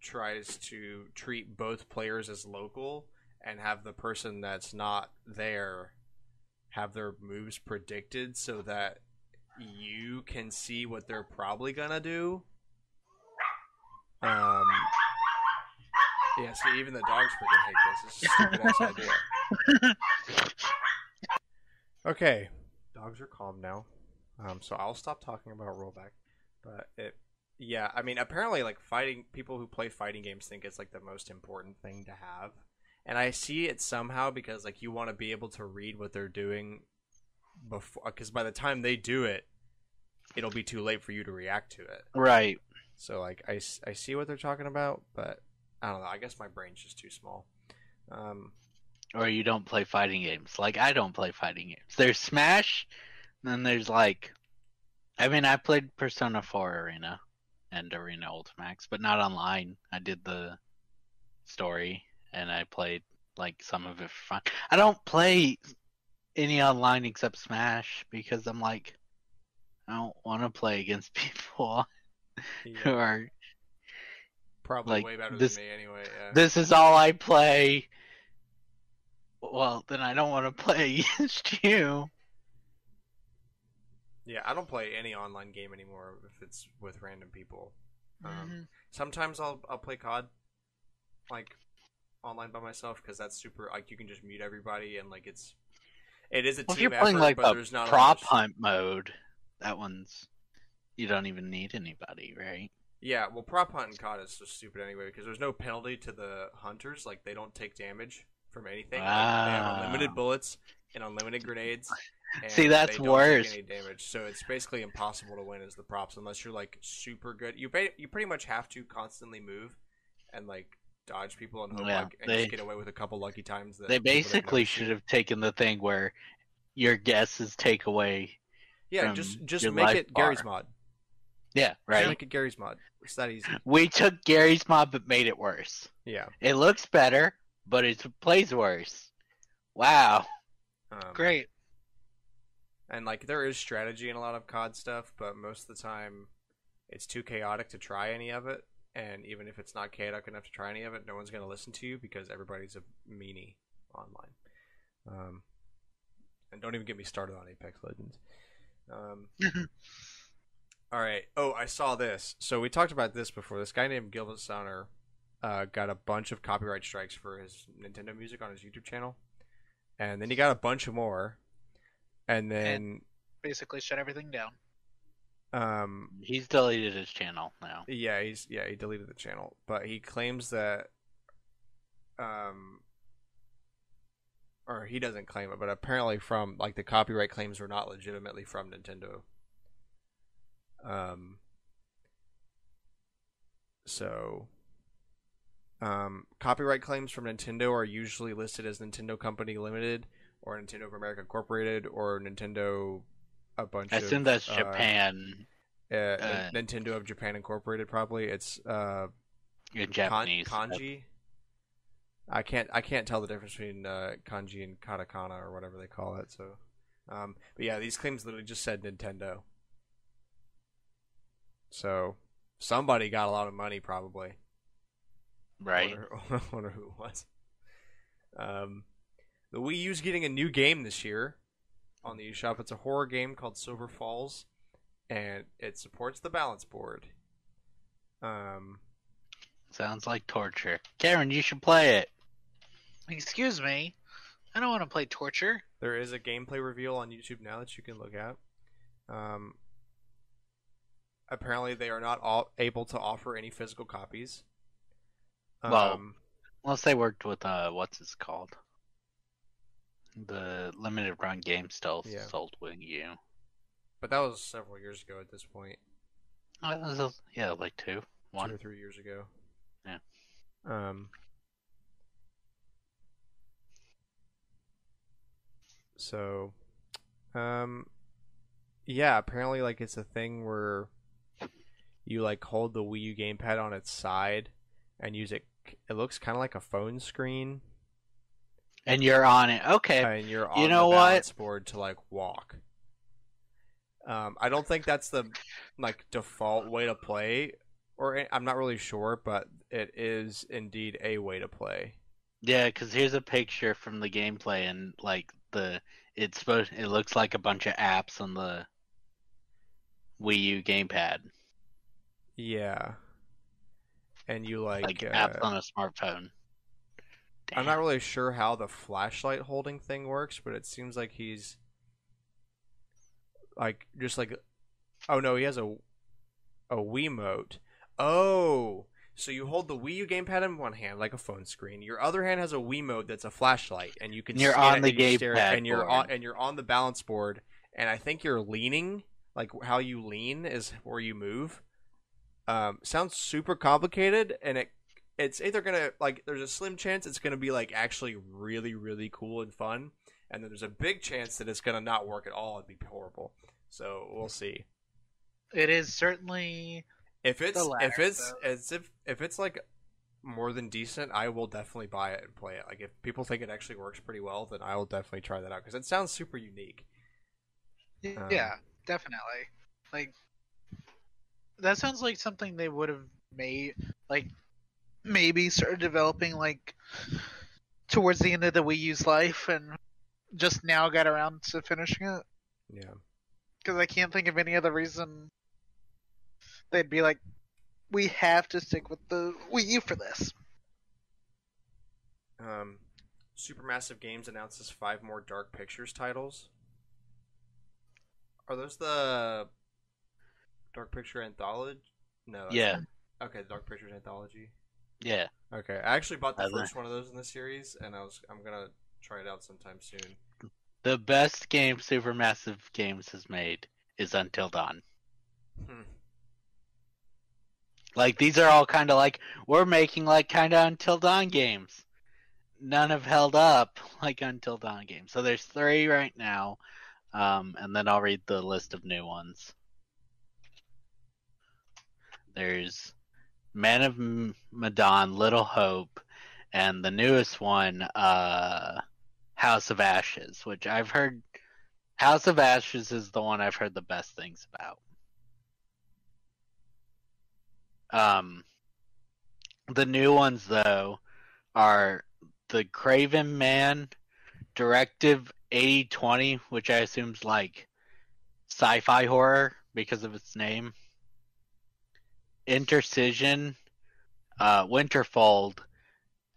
tries to treat both players as local and have the person that's not there have their moves predicted so that you can see what they're probably gonna do. Yeah, see, even the dogs freaking hate this. This is a stupid ass idea. Okay, dogs are calm now. So I'll stop talking about rollback. But yeah, I mean, apparently, like, people who play fighting games think it's like the most important thing to have. And I see it somehow because, like, you want to be able to read what they're doing before, because by the time they do it, it'll be too late for you to react to it. Right. So, like, I see what they're talking about, but I don't know. I guess my brain's just too small. Or you don't play fighting games. Like, I don't play fighting games. There's Smash, and then there's, like... I mean, I played Persona 4 Arena and Arena Ultimax, but not online. I did the story, and I played, like, some of it for fun. I don't play any online except Smash, because I'm like, I don't want to play against people who are... Probably like, way better than me anyway. Yeah. This is all I play. Well, then I don't want to play against you. Yeah, I don't play any online game anymore if it's with random people. Sometimes I'll play COD, like, online by myself, because that's super, like, you can just mute everybody, and, like, it is a team If you're effort, playing, like, but a there's not prop hunt mode, that one's, you don't even need anybody, right? Yeah, well, prop hunt in COD is so stupid anyway, because there's no penalty to the hunters. Like, they don't take damage from anything. Like, they have unlimited bullets and unlimited grenades. And see, that's they don't worse. take any damage, so it's basically impossible to win as the props unless you're, like, super good. You pretty much have to constantly move and, like, dodge people and hope, just get away with a couple lucky times. They basically should have taken the thing where your guesses take away. Yeah, just make it Gary's mod. Yeah, right. Just make it Gary's mod. It's that easy. We took Gary's mod but made it worse. Yeah. It looks better, but it plays worse. Wow. Great. And, like, there is strategy in a lot of COD stuff, but most of the time it's too chaotic to try any of it. And even if it's not chaotic enough to try any of it, no one's going to listen to you because everybody's a meanie online. And don't even get me started on Apex Legends. All right. Oh, I saw this. So we talked about this before. This guy named Gilbert Sonner got a bunch of copyright strikes for his Nintendo music on his YouTube channel. And then he got a bunch of more. And then basically shut everything down. He's deleted his channel now. Yeah, he deleted the channel, but he claims that or he doesn't claim it, but apparently from, like, the copyright claims were not legitimately from Nintendo. Copyright claims from Nintendo are usually listed as Nintendo Company Limited or Nintendo of America Incorporated or Nintendo I assume that's Japan. Nintendo of Japan Incorporated, probably. It's in Japanese. Kanji. I can't tell the difference between kanji and katakana or whatever they call it. So, but yeah, these claims literally just said Nintendo. So somebody got a lot of money, probably. Right. I wonder who it was. The Wii U's getting a new game this year on the eShop. It's a horror game called Silver Falls, and it supports the balance board. Sounds like torture. Karen, you should play it. Excuse me. I don't want to play torture. There is a gameplay reveal on YouTube now that you can look at. Apparently, they are not able to offer any physical copies. Well, unless they worked with what's it called? The limited run game still sold Wii U. But that was several years ago at this point. Yeah, like 2 or 3 years ago. Yeah. So, yeah, apparently, like, it's a thing where you, like, hold the Wii U gamepad on its side and use it. It looks kind of like a phone screen. And you're on it. Okay. And you're on the balance board to, like, walk. I don't think that's the, like, default way to play, or I'm not really sure, but it is indeed a way to play. Yeah, because here's a picture from the gameplay, and, like, it looks like a bunch of apps on the Wii U gamepad. Yeah. And you like apps on a smartphone. Damn. I'm not really sure how the flashlight holding thing works, but it seems like he's like just like, oh no, he has a Wiimote. Oh, so you hold the Wii U gamepad in one hand like a phone screen. Your other hand has a Wiimote that's a flashlight, and you can. You're on the gamepad, and you're on the balance board, and I think you're leaning. Like how you lean is where you move. Sounds super complicated, and it's either gonna, like, there's a slim chance it's gonna be like actually really, really cool and fun, and then there's a big chance that it's gonna not work at all and be horrible. So we'll see. It is certainly if it's like more than decent, I will definitely buy it and play it. Like if people think it actually works pretty well, then I will definitely try that out because it sounds super unique. Yeah, definitely. Like that sounds like something they would have made, like maybe started developing like towards the end of the Wii U's life and just now got around to finishing it. Yeah. Because I can't think of any other reason they'd be like, we have to stick with the Wii U for this. Supermassive Games announces 5 more Dark Pictures titles. Are those the Dark Picture Anthology? No. Yeah. Okay, the Dark Pictures Anthology. Yeah. Okay, I actually bought the first one of those in the series, and I'm gonna try it out sometime soon. The best game Supermassive Games has made is Until Dawn. Like, these are all kind of like, we're making like kind of Until Dawn games. None have held up like Until Dawn games. So there's 3 right now, and then I'll read the list of new ones. There's Man of Medan, Little Hope, and the newest one, House of Ashes, which I've heard. House of Ashes is the one I've heard the best things about. The new ones though are the Craven Man, Directive 8020, which I assume is like sci-fi horror because of its name. Intercision, Winterfold,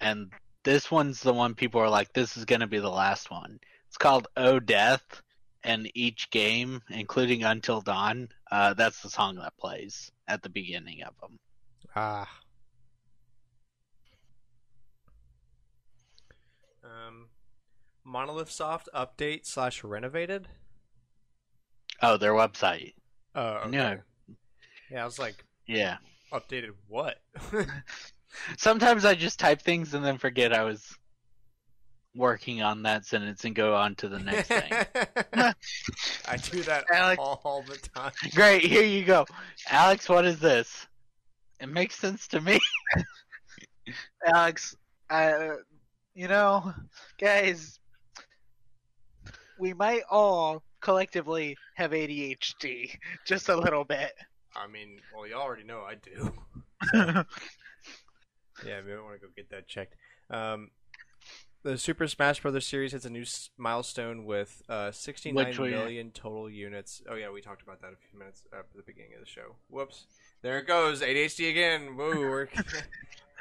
and this one's the one people are like, this is going to be the last one. It's called Oh Death, and each game, including Until Dawn, that's the song that plays at the beginning of them. Monolith Soft update / renovated? Oh, their website. Oh, okay. Yeah, I was like, yeah. Updated what? Sometimes I just type things and then forget I was working on that sentence and go on to the next thing. I do that Alex, all the time. Great, here you go. Alex, what is this? It makes sense to me. Alex, guys, we might all collectively have ADHD, just a little bit. I mean, well, you already know I do. Yeah, maybe I want to go get that checked. The Super Smash Brothers series hits a new milestone with 69 Which we million total units. Oh yeah, we talked about that a few minutes at the beginning of the show. Whoops. There it goes. ADHD again. Whoa, we're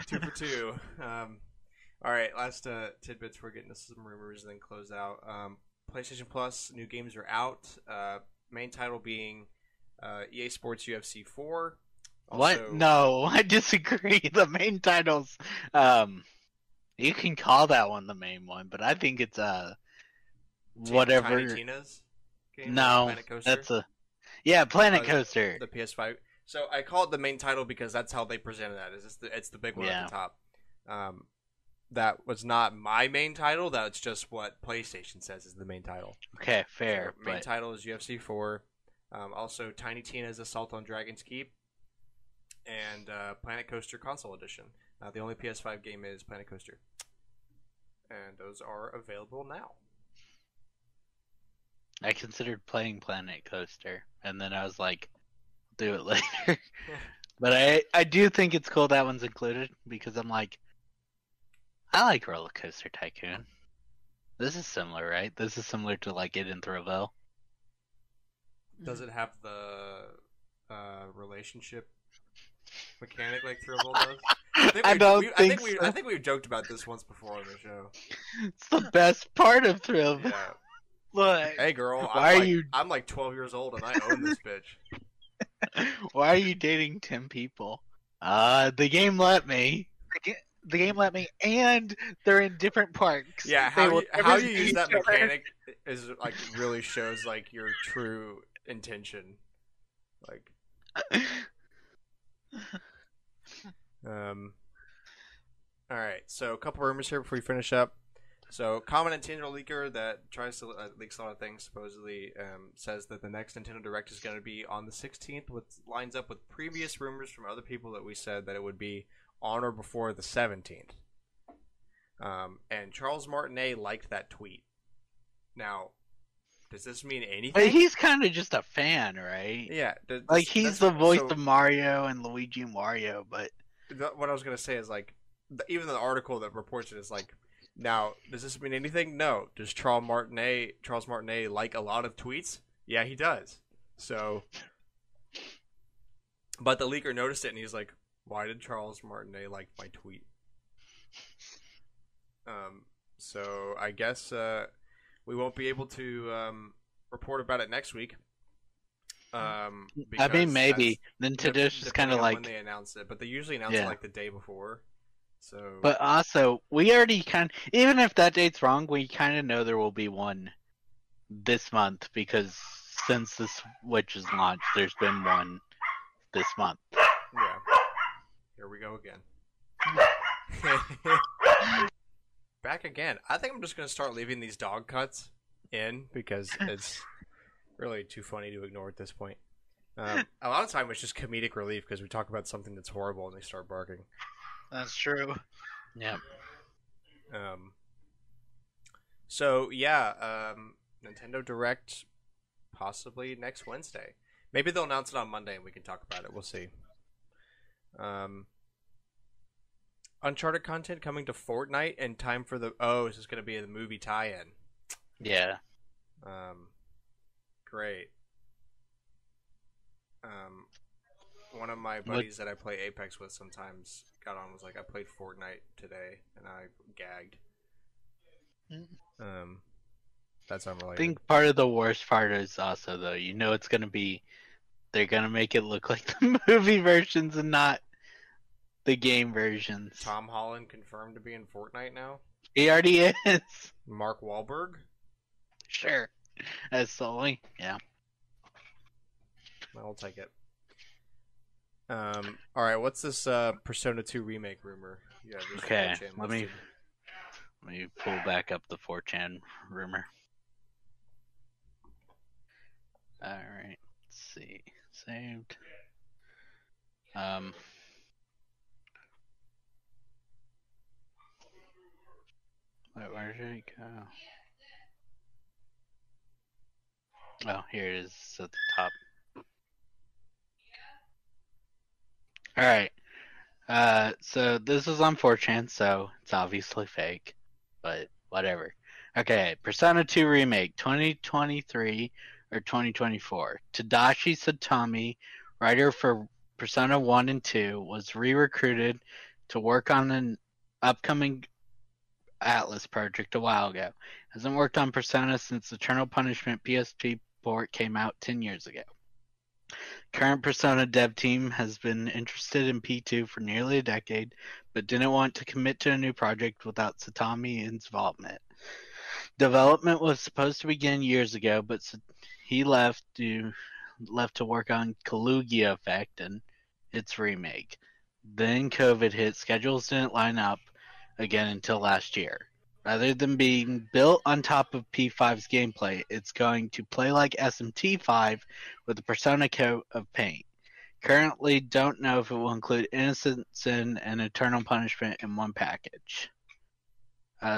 2 for 2. All right, last tidbits. We're getting to some rumors and then close out. PlayStation Plus new games are out. Main title being EA Sports UFC 4. Also, What? No, I disagree. The main titles, you can call that one the main one, but I think it's whatever. Tiny Tina's game. No, Planet Coaster. that's Planet Coaster. The PS5. So I call it the main title because that's how they presented that. It's the big one at the top. That was not my main title. That's just what PlayStation says is the main title. Okay, fair. So main title is UFC 4. Also, Tiny Tina's Assault on Dragon's Keep. And Planet Coaster Console Edition. The only PS5 game is Planet Coaster. And those are available now. I considered playing Planet Coaster, and then I was like, do it later. But I do think it's cool that one's included, because I'm like, I like Roller Coaster Tycoon. This is similar, right? This is similar to like it in Thrillville. Does it have the relationship mechanic like Thrillville does? I think we've joked about this once before on the show. It's the best part of Thrillville. Yeah. Look, Hey girl, I'm like 12 years old and I own this bitch. Why are you dating 10 people? The game let me. the game let me, and they're in different parks. Yeah, They how will you, never how see you use each that other. mechanic is like really shows like your true intention. Like, all right. So a couple rumors here before we finish up. So, common Nintendo leaker that tries to leaks a lot of things supposedly says that the next Nintendo Direct is going to be on the 16th, which lines up with previous rumors from other people that we said that it would be on or before the 17th. And Charles Martinet liked that tweet. Now, does this mean anything? But he's kind of just a fan, right? Yeah. Like, he's the voice of Mario and Luigi Mario, but... What I was going to say is, like, even the article that reports it is like, now, does this mean anything? No. Does Charles Martinet like a lot of tweets? Yeah, he does. So, but the leaker noticed it and he's like, why did Charles Martinet like my tweet? So I guess we won't be able to report about it next week. I mean, maybe Nintendo's just kind of like when they announce it, but they usually announce it like the day before. So, but also, we already even if that date's wrong, we kind of know there will be one this month because since the Switch is launched, there's been one this month. Yeah. Here we go again. Back again. I think I'm just going to start leaving these dog cuts in because it's really too funny to ignore at this point. A lot of time it's just comedic relief because we talk about something that's horrible and they start barking. That's true. Yeah. So yeah, Nintendo Direct possibly next Wednesday. Maybe they'll announce it on Monday and we can talk about it. We'll see. Uncharted content coming to Fortnite in time for the this is going to be the movie tie-in. Yeah. Great. One of my buddies that I play Apex with sometimes got on was like, I played Fortnite today and I gagged. That's unrelated. I think part of the worst part is also though, it's gonna be they're gonna make it look like the movie versions and not the game versions. Tom Holland confirmed to be in Fortnite now? He already is. Mark Wahlberg? Sure. As Sully, yeah. I'll take it. Alright, what's this Persona 2 remake rumor? Yeah, okay, let me pull back up the 4chan rumor. Alright, let's see. Saved. Wait, where did it go? Oh, here it is. It's at the top. Alright. So this is on 4chan, so it's obviously fake, but whatever. Okay, Persona 2 Remake, 2023 or 2024. Tadashi Satami, writer for Persona 1 and 2, was re-recruited to work on an upcoming Atlas project a while ago. Hasn't worked on Persona since Eternal Punishment PSP port came out 10 years ago. Current Persona dev team has been interested in P2 for nearly a decade, but didn't want to commit to a new project without Satami's involvement. Development was supposed to begin years ago, but he left to work on Calugia Effect and its remake. Then COVID hit, schedules didn't line up again until last year. Rather than being built on top of P5's gameplay, it's going to play like SMT5 with a Persona coat of paint. Currently, don't know if it will include Innocent Sin and Eternal Punishment in one package.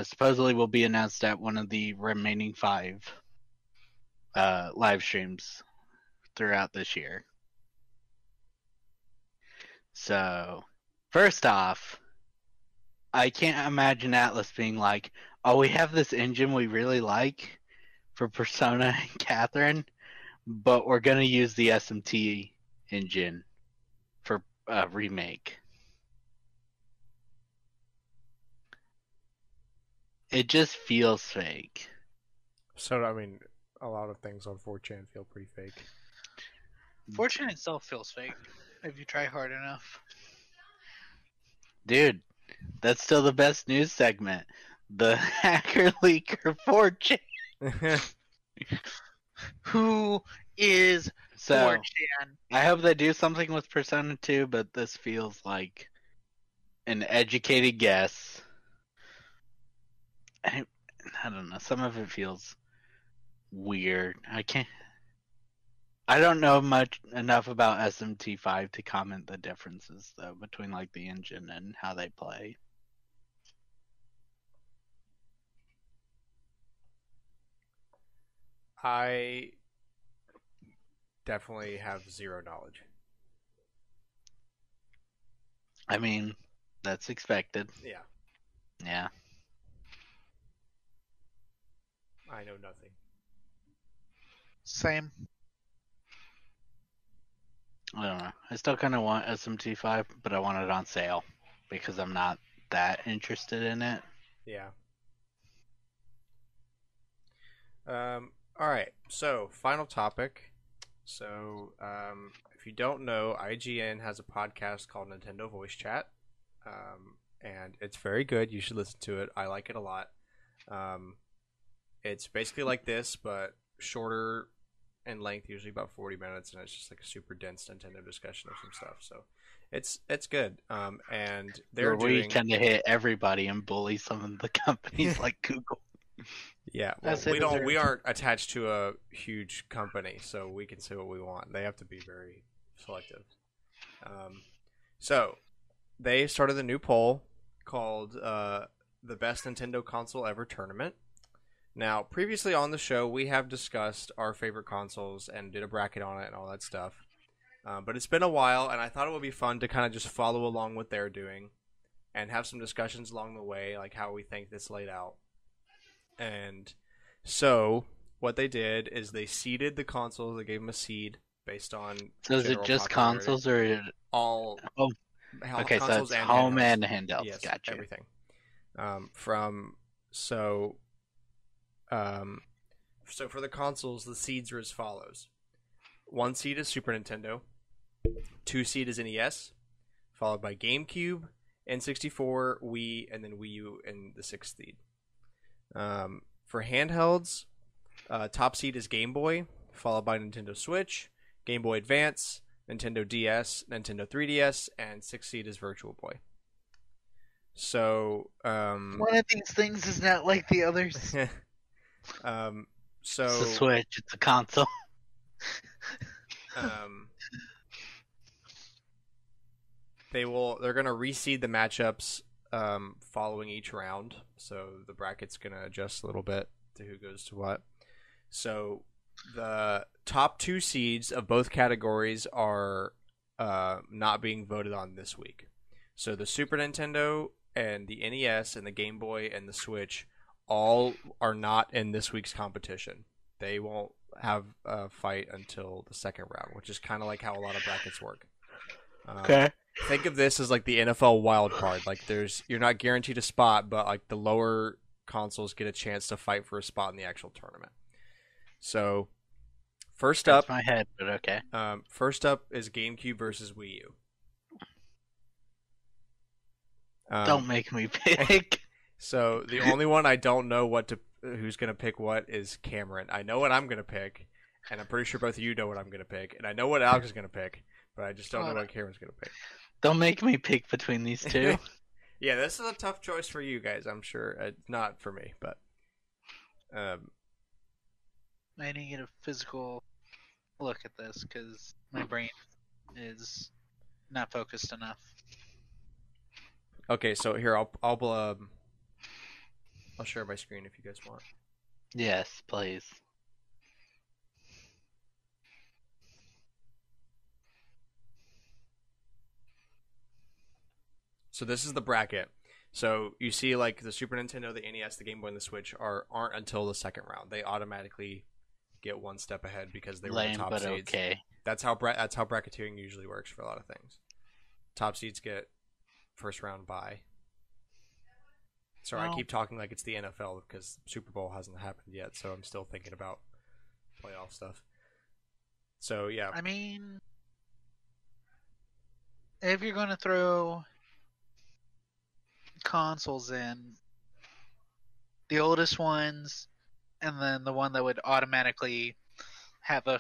Supposedly will be announced at one of the remaining 5 live streams throughout this year. So, first off, I can't imagine Atlas being like, oh, we have this engine we really like for Persona and Catherine, but we're going to use the SMT engine for a remake. It just feels fake. So, I mean, a lot of things on 4chan feel pretty fake. 4chan itself feels fake if you try hard enough. Dude, that's still the best news segment. The hacker leaker 4chan. Who is So, 4chan? I hope they do something with Persona 2, but this feels like an educated guess. I don't know. Some of it feels weird. I don't know enough about SMT5 to comment the differences though between like the engine and how they play. I definitely have zero knowledge. I mean, that's expected. Yeah, Yeah. I know nothing. Same. I don't know. I still kind of want SMT5, but I want it on sale because I'm not that interested in it. Yeah. All right. So, final topic. So, if you don't know, IGN has a podcast called Nintendo Voice Chat, and it's very good. You should listen to it. I like it a lot. It's basically like this, but shorter in length, usually about 40 minutes, and it's just like a super dense Nintendo discussion of some stuff. So, it's good. And they're we doing. tend to hit everybody and bully some of the companies like Google. Yeah, well, As they we don't. deserve. We aren't attached to a huge company, so we can say what we want. They have to be very selective. So they started a new poll called "The Best Nintendo Console Ever Tournament." Now, previously on the show, we have discussed our favorite consoles and did a bracket on it and all that stuff. But it's been a while, and I thought it would be fun to kind of just follow along what they're doing and have some discussions along the way, like how we think this laid out. And so what they did is they seeded the consoles. They gave them a seed based on. So is it general just popularity. consoles or All? Oh, okay, so consoles it's and home handhelds. and handhelds. Yes, Gotcha. everything. So for the consoles, the seeds are as follows: 1 seed is Super Nintendo, 2 seed is NES, followed by GameCube, N64, Wii, and then Wii U in the 6th seed. For handhelds, top seed is Game Boy, followed by Nintendo Switch, Game Boy Advance, Nintendo DS, Nintendo 3DS, and 6th seed is Virtual Boy. So, One of these things is not like the others. so It's a Switch. It's a console. they're gonna reseed the matchups following each round, so the bracket's gonna adjust a little bit to who goes to what. So the top 2 seeds of both categories are not being voted on this week. So the Super Nintendo and the NES and the Game Boy and the Switch all are not in this week's competition. They won't have a fight until the second round, which is kind of like how a lot of brackets work. Okay. Think of this as like the NFL wild card. Like you're not guaranteed a spot, but like the lower consoles get a chance to fight for a spot in the actual tournament. So first That's up, my head, but okay. First up is GameCube versus Wii U. Don't make me pick. So the only one I don't know who's gonna pick what is Cameron. I know what I'm gonna pick, and I'm pretty sure both of you know what I'm gonna pick, and I know what Alex is gonna pick, but I just don't know what Cameron's gonna pick. Don't make me pick between these two. Yeah, this is a tough choice for you guys, I'm sure. Not for me, but I need to get a physical look at this because my brain is not focused enough. okay. So here I'll share my screen if you guys want. Yes, please. So this is the bracket. So you see, like the Super Nintendo, the NES, the Game Boy, and the Switch aren't until the second round. They automatically get one step ahead because they were the top but seeds. okay. That's how bracketeering usually works for a lot of things. Top seeds get first round bye. Sorry, I keep talking like it's the NFL because Super Bowl hasn't happened yet, so I'm still thinking about playoff stuff. So yeah, I mean, if you're going to throw consoles in, the oldest ones, and then the one that would automatically have a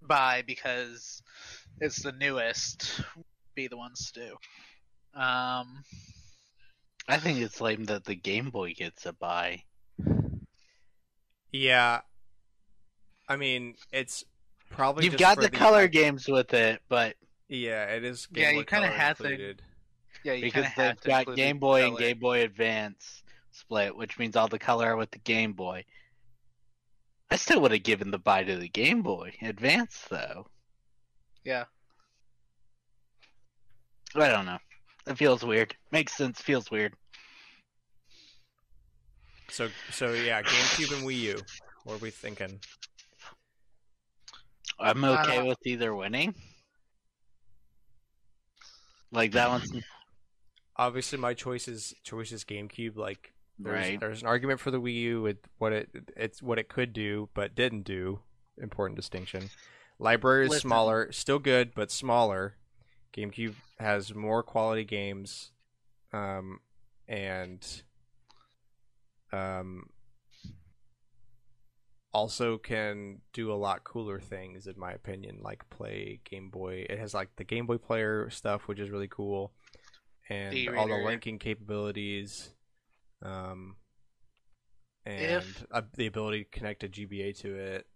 buy because it's the newest, be the ones to do. I think it's lame that the Game Boy gets a buy. yeah. I mean, it's probably You've just got for the color games with it, but yeah, it is. Yeah, you kind of have included. Yeah, you because kind of have they've to got include Game the Boy and color. Game Boy Advance split, which means all the color are with the Game Boy. I still would have given the buy to the Game Boy Advance, though. Yeah. I don't know. It feels weird. Makes sense. Feels weird. So yeah, GameCube and Wii U. What are we thinking? I'm okay with either winning. Like that one's Obviously, my choice is GameCube. Like, right. there's an argument for the Wii U with what it could do but didn't do. Important distinction. Library is smaller, still good but smaller. GameCube has more quality games, and also can do a lot cooler things in my opinion, like play Game Boy. It has like the Game Boy player stuff, which is really cool, and all the linking capabilities, and the ability to connect a GBA to it,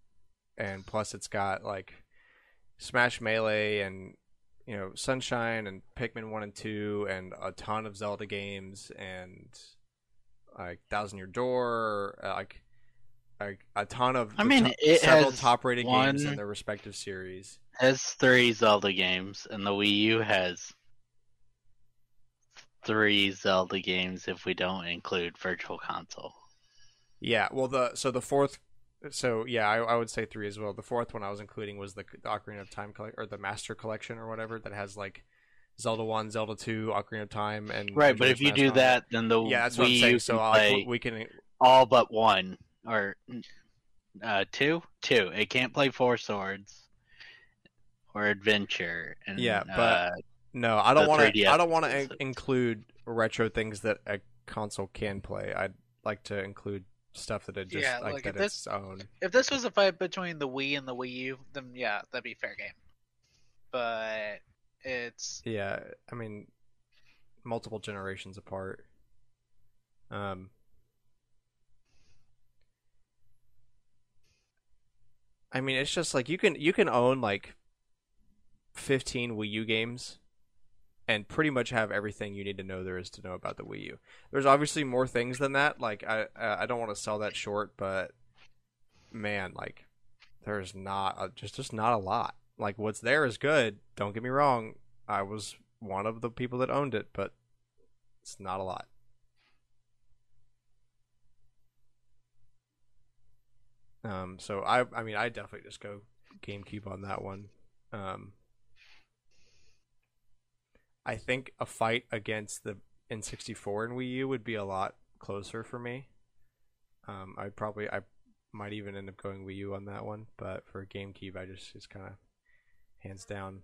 and plus it's got like Smash Melee and Sunshine and Pikmin 1 and 2 and a ton of Zelda games and like Thousand Year Door, like a ton of several top-rated games in their respective series. It has 3 Zelda games, and the Wii U has 3 Zelda games if we don't include Virtual Console. Yeah, well, the fourth. So yeah, I would say 3 as well. The fourth one I was including was the Ocarina of Time or the Master Collection or whatever that has like Zelda 1, Zelda 2, Ocarina of Time, and right. But if you do that, then the that's Wii what I'm saying. U So we can all but 1 or 2. It can't play 4 Swords or Adventure. And, yeah, but no, I don't want to. I don't want to include retro things that a console can play. I'd like to include stuff that it just like that its own. If this was a fight between the Wii and the Wii U, then yeah, that'd be fair game. But it's I mean, multiple generations apart. I mean, it's just like you can own like 15 Wii U games and pretty much have everything you need to know there is to know about the Wii U. There's obviously more things than that. Like I don't want to sell that short, but man, like there's not just not a lot. Like what's there is good. Don't get me wrong. I was one of the people that owned it, but it's not a lot. So I mean, I definitely just go GameCube on that one. I think a fight against the N64 and Wii U would be a lot closer for me. I might even end up going Wii U on that one, but for GameCube, it's kind of hands down.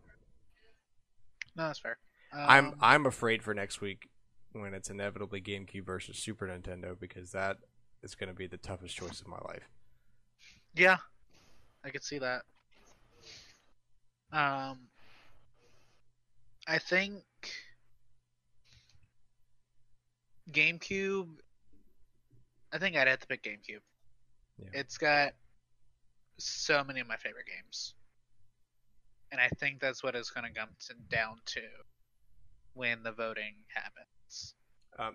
No, that's fair. I'm afraid for next week when it's inevitably GameCube versus Super Nintendo, because that is going to be the toughest choice of my life. Yeah, I could see that. I think GameCube. I think I'd have to pick GameCube. Yeah. It's got so many of my favorite games, and I think that's what it's going to come down to when the voting happens.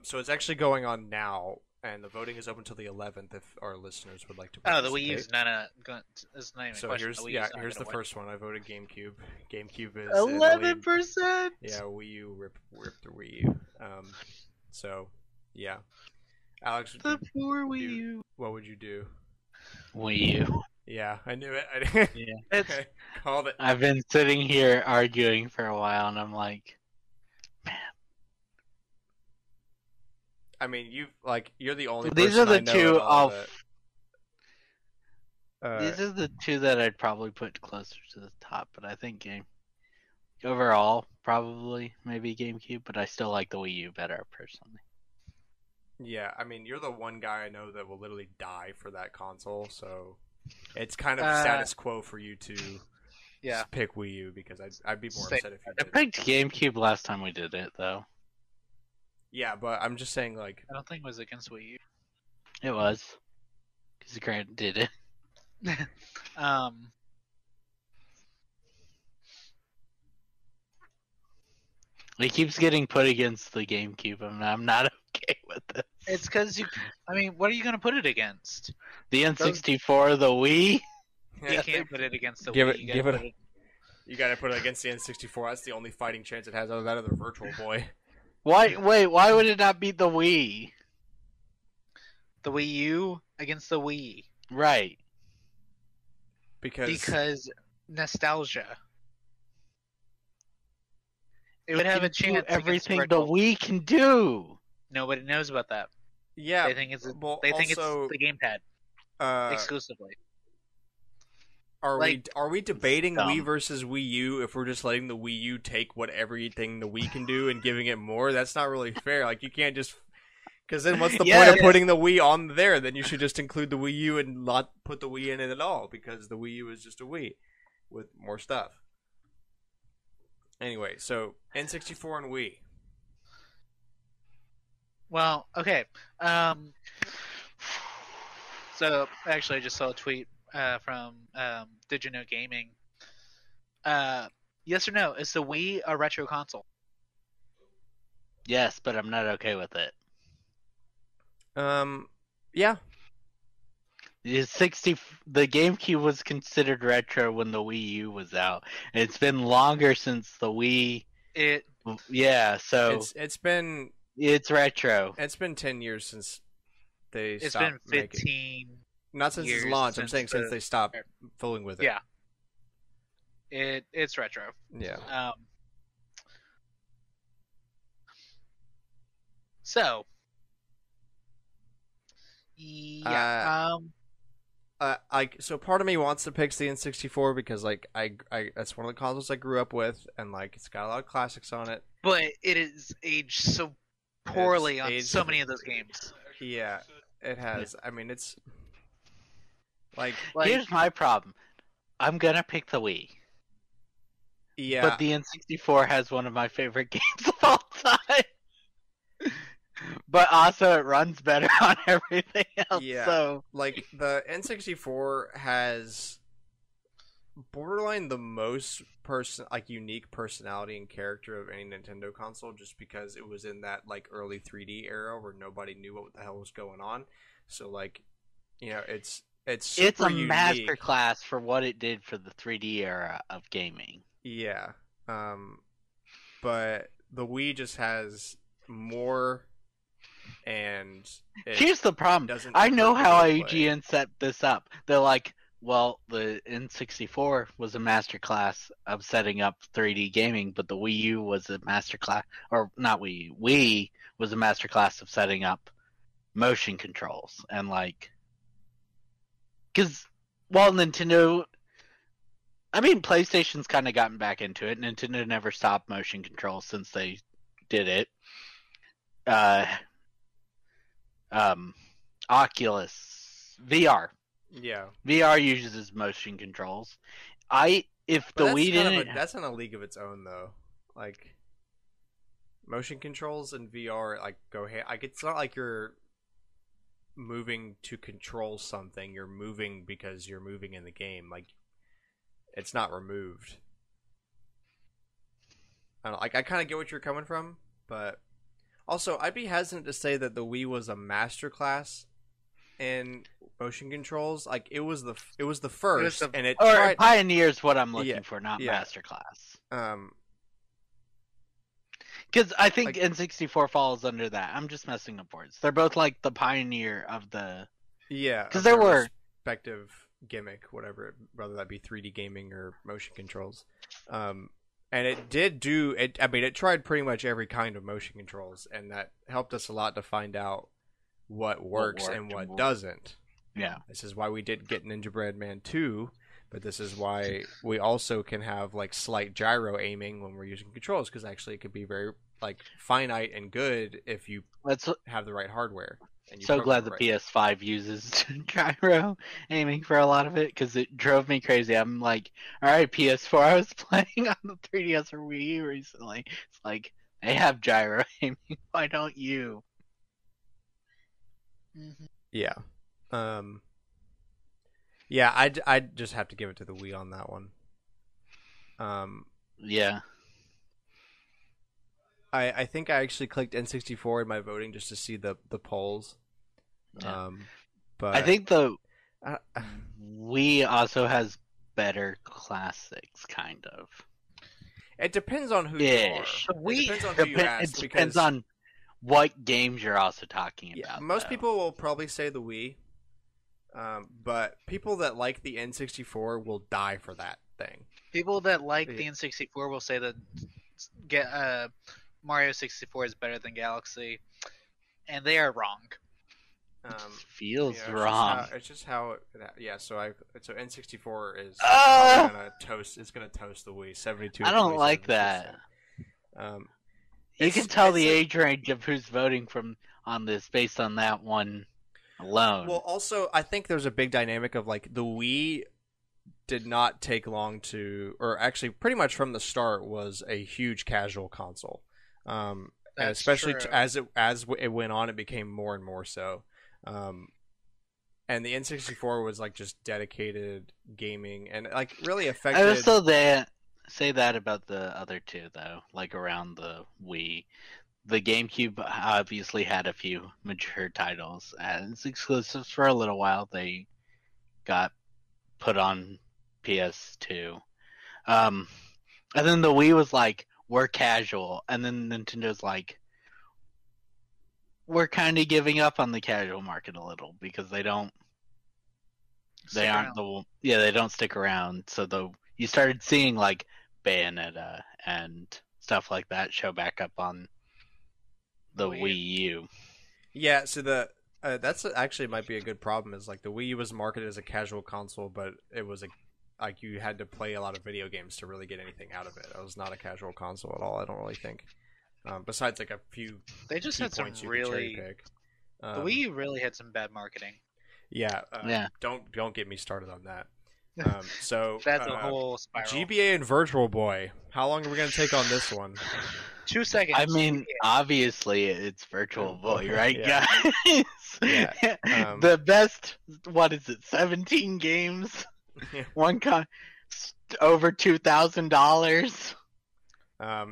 So it's actually going on now, and the voting is open until the 11th. If our listeners would like to Oh, participate. the Wii U's not even So a question. here's the first one. I voted GameCube. GameCube is 11%. Yeah, Wii U ripped the Wii U. So yeah, Alex, The poor Wii U. what would you do? Wii U. Yeah, I knew it. Yeah. It's Called it. I've been sitting here arguing for a while, and I'm like, I mean, you're the only. these person are the I know two at all these are the two that I'd probably put closer to the top. But I think overall, probably maybe GameCube, but I still like the Wii U better personally. Yeah, I mean, you're the one guy I know that will literally die for that console, so it's kind of status quo for you to pick Wii U, because I'd be more upset if you I did. picked GameCube last time we did it, though. Yeah, but I'm just saying, like, I don't think it was against Wii U. It was. Because Grant did it. It keeps getting put against the GameCube, and I'm not okay with it. It's because what are you going to put it against? The N64, the Wii. You can't put it against the Give Wii. it- You gotta put it against the N64. That's the only fighting chance it has out of that other Virtual Boy. Why would it not beat the Wii? The Wii U against the Wii. Right. Because nostalgia. It would have a chance. Everything the Virtual. Wii can do. Nobody knows about that. Yeah, They think it's well, it's also, the gamepad exclusively. Are we debating dumb. Wii versus Wii U if we're just letting the Wii U take everything the Wii can do and giving it more? That's not really fair. Like, you can't just, because then what's the point of putting the Wii on there? Then you should just include the Wii U and not put the Wii in it at all, because the Wii U is just a Wii with more stuff. Anyway, so N64 and Wii. Well, okay. So actually, I just saw a tweet from Did You Know Gaming. Yes or no? Is the Wii a retro console? Yes, but I'm not okay with it. Yeah. The GameCube was considered retro when the Wii U was out. It's been longer since the Wii. So it's retro. It's been 10 years since they It's stopped been making. 15. Not since its launch. I'm saying since they stopped fooling with it. Yeah. It's retro. Yeah. So. Yeah. So part of me wants to pick the N64 because I that's one of the consoles I grew up with, and it's got a lot of classics on it. But it is aged so poorly on so many of those games. Yeah, it has. I mean, it's like here's my problem. I'm gonna pick the Wii. Yeah. But the N64 has one of my favorite games of all time. But also it runs better on everything else. Yeah. So the N64 has borderline the most unique personality and character of any Nintendo console, just because it was in that early 3D era where nobody knew what the hell was going on. So it's super a unique. masterclass for what it did for the 3D era of gaming. Yeah. but the Wii just has more, and Here's the problem. doesn't. I know improve the how gameplay. IGN set this up. They're like, well, the N64 was a masterclass of setting up 3D gaming, but the Wii U was a masterclass, or not Wii U, Wii was a masterclass of setting up motion controls. And like, because while Nintendo, I mean, PlayStation's kind of gotten back into it. Nintendo never stopped motion controls since they did it. Oculus VR. Yeah, VR uses motion controls. If but the Wii didn't, that's in a league of its own though. Like motion controls and VR like go hand. Like it's not like you're moving to control something. You're moving because you're moving in the game. Like it's not removed. I don't like. I kind of get what you're coming from, but also I'd be hesitant to say that the Wii was a masterclass in motion controls. Like it was the first, and it or tried. Pioneer's what I'm looking Yeah, for, not yeah. masterclass. Because I think Like- N64 falls under that. I'm just messing up words. They're both like the pioneer of the. Yeah, 'Cause of there their were- respective gimmick, whatever, whether that be 3D gaming or motion controls. And it did do it. I mean, it tried pretty much every kind of motion controls, and that helped us a lot to find out what works worked and and what what- doesn't. Yeah. This is why we didn't get Ninja Bread Man 2, but this is why we also can have like slight gyro aiming when we're using controls, because actually it could be very like finite and good if you Let's. have the right hardware. And you So program glad it the right. PS5 uses gyro aiming for a lot of it because it drove me crazy. I'm like, all right, PS4. I was playing on the 3DS or Wii U recently. It's like they have gyro aiming. Why don't you? Mhm. Yeah. Yeah, I'd just have to give it to the Wii on that one. Yeah. I think I actually clicked N64 in my voting just to see the polls. Yeah. But I think the uh, Wii also has better classics, kind of. it depends on who you are. Ish. It depends on who you ask. It depends because, on what games you're also talking yeah, about. most though. people will probably say the Wii. But people that like the N64 will die for that thing. People that like Yeah. the N64 will say that Mario 64 is better than Galaxy, and they are wrong. Feels Yeah, wrong. It's just how yeah. So N64 is Ah! probably gonna toast. It's gonna toast the Wii 72. I don't like that. You It's- can tell it's the a- age range of who's voting on this based on that one alone. Well, also I think there's a big dynamic of like the Wii did not take long to, or actually pretty much from the start was a huge casual console. And That's especially true. as it went on, it became more and more so. And the N64 was like just dedicated gaming and like really affected. I also say that about the other two though, like around the Wii. The GameCube obviously had a few mature titles as exclusives for a little while. They got put on PS2. And then the Wii was like, we're casual. And then Nintendo's like, we're kind of giving up on the casual market a little because they don't Stick around. they don't stick around. So you started seeing like Bayonetta and stuff like that show back up on the Wii U. Yeah, so that's actually might be a good problem. Is like the Wii U was marketed as a casual console, but it was like you had to play a lot of video games to really get anything out of it. It was not a casual console at all. I don't really think. Besides like a few They just key had some points you could cherry really. pick. The Wii U really had some bad marketing. Yeah. Yeah. Don't get me started on that. So That's a whole spiral. GBA and Virtual Boy. How long are we gonna take on this one? 2 seconds. I mean, obviously it's Virtual Boy, right, Yeah. guys? Yeah, The best, what is it, 17 games? Yeah. Over $2,000.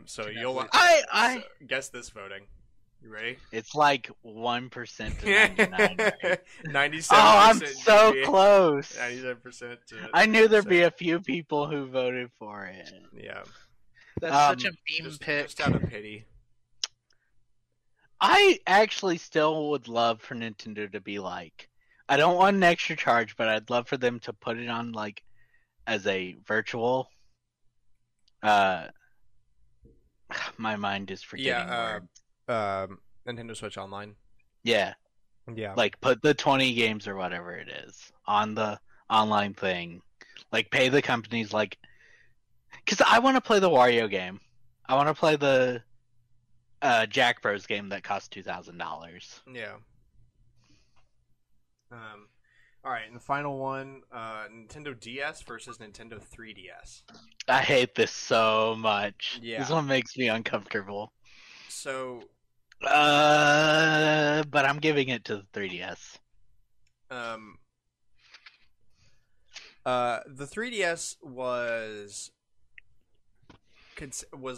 So you'll I guess this voting. You ready? It's like 1% to 99. Right? 97%. Oh, I'm so GBA, close. 97% to I knew there'd be 100%. a few people who voted for it. Yeah. That's such a meme pick. Just out of pity. I actually still would love for Nintendo to be like, I don't want an extra charge, but I'd love for them to put it on like as a virtual. My mind is forgetting words. Nintendo Switch Online. Yeah, Yeah. like put the 20 games or whatever it is on the online thing. Like pay the companies like, because I want to play the Wario game. I want to play the Jack Bros game that costs $2,000. Yeah. All right, and the final one, Nintendo DS versus Nintendo 3DS. I hate this so much. Yeah. This one makes me uncomfortable. So, but I'm giving it to the 3DS. The 3DS was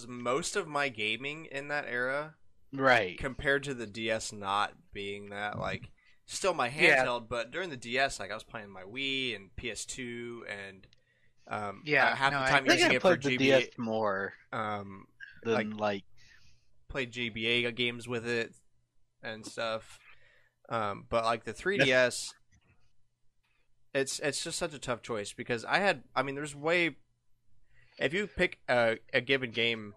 most of my gaming in that era, Right? compared to the DS not being that. Like, still my handheld, but during the DS, like I was playing my Wii and PS2, and half the time I using think I it for played the GBA. DS more than like played GBA games with it and stuff. But like the 3DS, it's just such a tough choice because there's way. If you pick a given game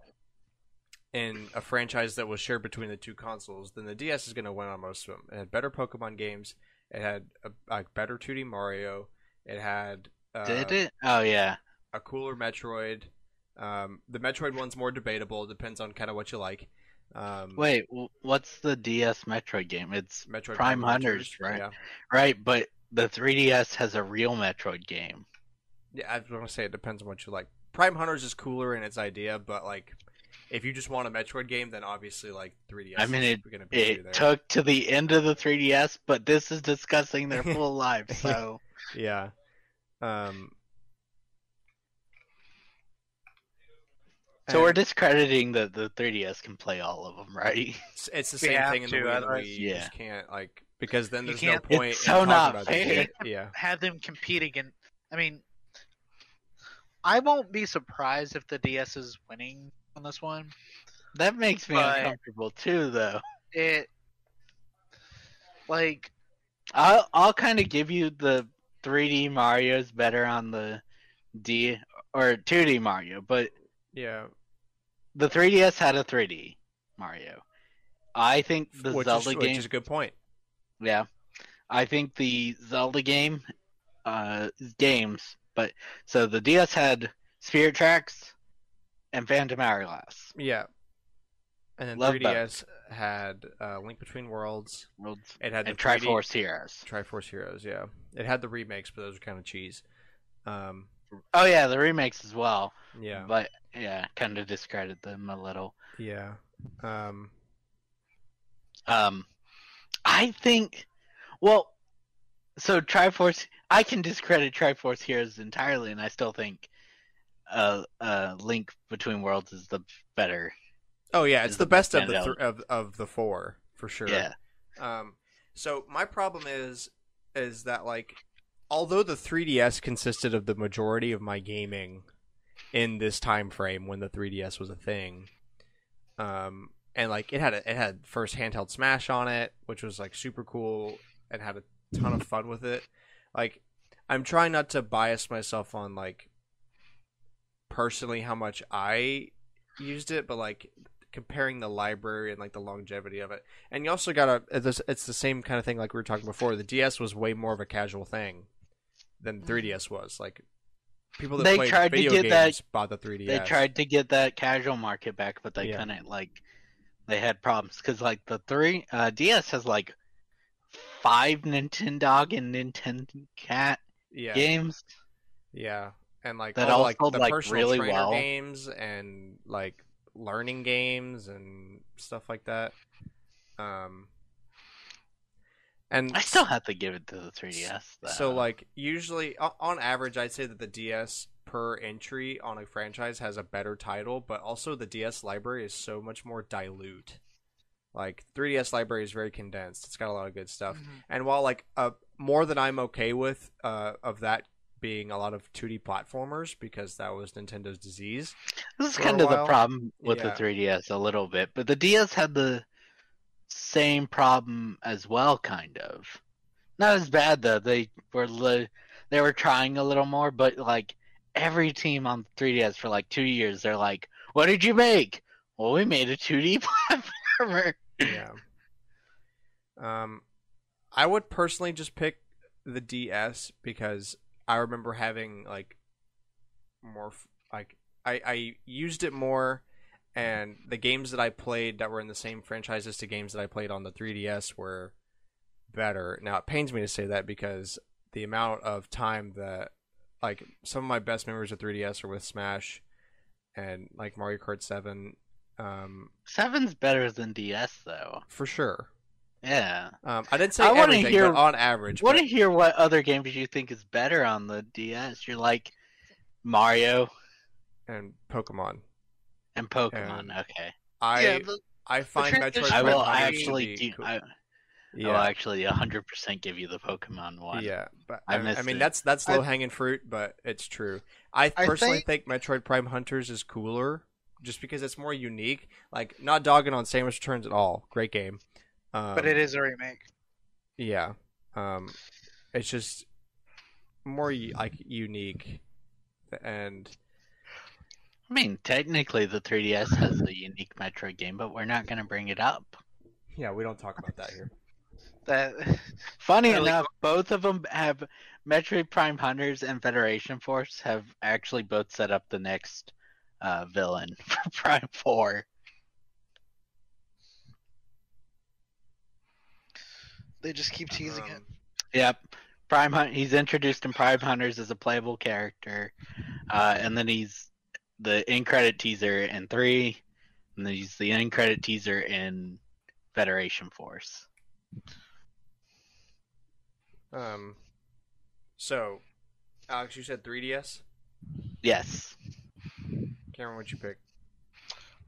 in a franchise that was shared between the two consoles, then the DS is going to win on most of them. It had better Pokemon games. It had a better 2D Mario. It had did it? Oh yeah, a cooler Metroid. The Metroid one's more debatable. It depends on kind of what you like. Wait, what's the DS Metroid game? It's Metroid Prime Hunters, right? Yeah. Right, but the 3DS has a real Metroid game. Yeah, I was going to say it depends on what you like. Prime Hunters is cooler in its idea, but like, if you just want a Metroid game, then obviously like 3DS. I mean, is going to be there. It took to the end of the 3DS, but this is discussing their full lives, so yeah. So we're discrediting that the 3DS can play all of them, right? It's the same thing in the Wii and the Wii. You Yeah. just can't like, because then there's You no can't- point. It's in so talking not about fair. it. Yeah. Have them compete against. I mean, I won't be surprised if the DS is winning on this one. That makes me But- uncomfortable too, though. It like I'll kind of give you the 3D Mario's better on the D or 2D Mario, but Yeah. the 3DS had a 3D Mario. I think the Zelda which game, is a good point. yeah, I think the Zelda games, but so the DS had Spirit Tracks and Phantom Hourglass. Yeah. And then Love 3DS had Link Between Worlds. Worlds It had and the 3D Triforce Heroes. Triforce Heroes. Yeah. It had the remakes, but those are kind of cheese. Oh yeah, the remakes as well. Yeah. But yeah, kind of discredit them a little. Yeah. I think, well, so Triforce, I can discredit Triforce Heroes entirely, and I still think Link Between Worlds is the better. Oh yeah, it's Is the the best best of handheld. of the four for sure. Yeah. So my problem is that like, although the 3DS consisted of the majority of my gaming in this time frame when the 3DS was a thing, and like it had first handheld Smash on it, which was like super cool and had a ton of fun with it. Like, I'm trying not to bias myself on like personally how much I used it, but like comparing the library and like the longevity of it. And you also gotta, it's the same kind of thing like we were talking before. The DS was way more of a casual thing than 3DS was. Like, people that They played tried to video get games that- bought the 3DS. They tried to get that casual market back, but they Yeah. couldn't. Like, they had problems because like the DS has like 5 Nintendog and Nintendo Cat yeah, games. yeah, and like That all all like sold, the like, personal really trainer well. games and like learning games and stuff like that. And I still have to give it to the 3DS. Though. so like usually on average, I'd say that the DS per entry on a franchise has a better title, but also the DS library is so much more dilute. Like 3DS library is very condensed. It's got a lot of good stuff. Mhm. And while like more than I'm okay with of that being a lot of 2D platformers because that was Nintendo's disease. This is for kind a of the while. problem with Yeah. the 3DS a little bit, but the DS had the same problem as well, kind of. Not as bad though. They were trying a little more, but like every team on 3DS for like 2 years, they're like, "What did you make?" Well, we made a 2D platformer. Yeah. I would personally just pick the DS because I remember having like more like I used it more, and the games that I played that were in the same franchises to games that I played on the 3DS were better. Now it pains me to say that because the amount of time that like some of my best memories of 3DS are with Smash and like Mario Kart 7. 7's better than DS though. For sure. Yeah. I didn't say I wanna everything, hear- but on average. Want to hear what other games you think is better on the DS? You're like Mario And Pokemon. and Pokemon. And okay. I find transition Metroid I Prime will Hunters actually to be cool. I will Yeah, actually 100% give you the Pokemon one. yeah, but I I missed mean it. that's I- low hanging fruit, but it's true. I personally think Metroid Prime Hunters is cooler, just because it's more unique. Like, not dogging on Samus Returns at all, great game, but it is a remake. yeah. It's just more like unique, and I mean, technically the 3DS has a unique Metroid game, but we're not going to bring it up. yeah, we don't talk about that here. That Funny Really enough, both of them have Metroid Prime Hunters and Federation Force have actually both set up the next villain for Prime 4. they just keep teasing it. Yep. He's introduced in Prime Hunters as a playable character, and then he's the end credit teaser in 3, and then he's the end credit teaser in Federation Force. So, Alex, you said 3DS. Yes. Cameron, what'd you pick?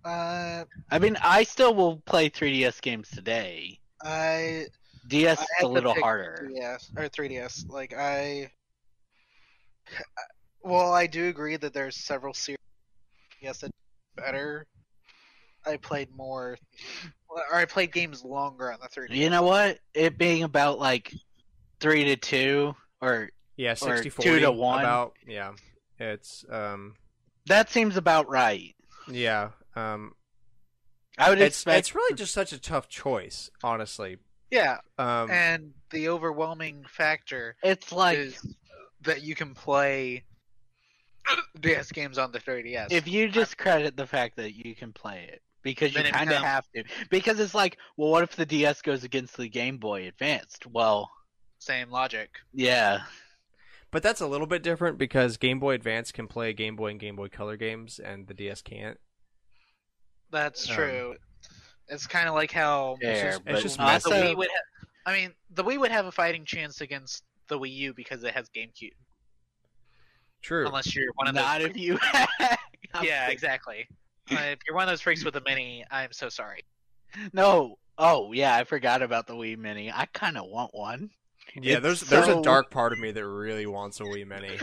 I I mean, I still will play 3DS games today. DS is a little harder. 3DS or 3DS. Like I do agree that there's several series. Yes, that better. I played more, or I played games longer on the 3DS. You know what? It being about like 3-2 or Yeah, or 60-40. 2-1. About, yeah. It's that seems about right. yeah. I would expect It's really just such a tough choice, honestly. Yeah, Um, and the overwhelming factor it's like is that you can play DS games on the 3DS. if you discredit the fact that you can play it because you Then it kind of becomes- have to, because it's like, well, what if the DS goes against the Game Boy Advanced? Well, Same logic. yeah, but that's a little bit different because Game Boy Advance can play Game Boy and Game Boy Color games, and the DS can't. That's true. It's kind of like how fair, it's just the messy. also, Wii would. I mean, the Wii would have a fighting chance against the Wii U because it has GameCube. True. Unless you're one of those. not if you. Yeah, exactly. If you're one of those freaks with a mini, I'm so sorry. No. Oh yeah, I forgot about the Wii Mini. I kind of want one. Yeah, It's there's a so- dark part of me that really wants a Wii Mini.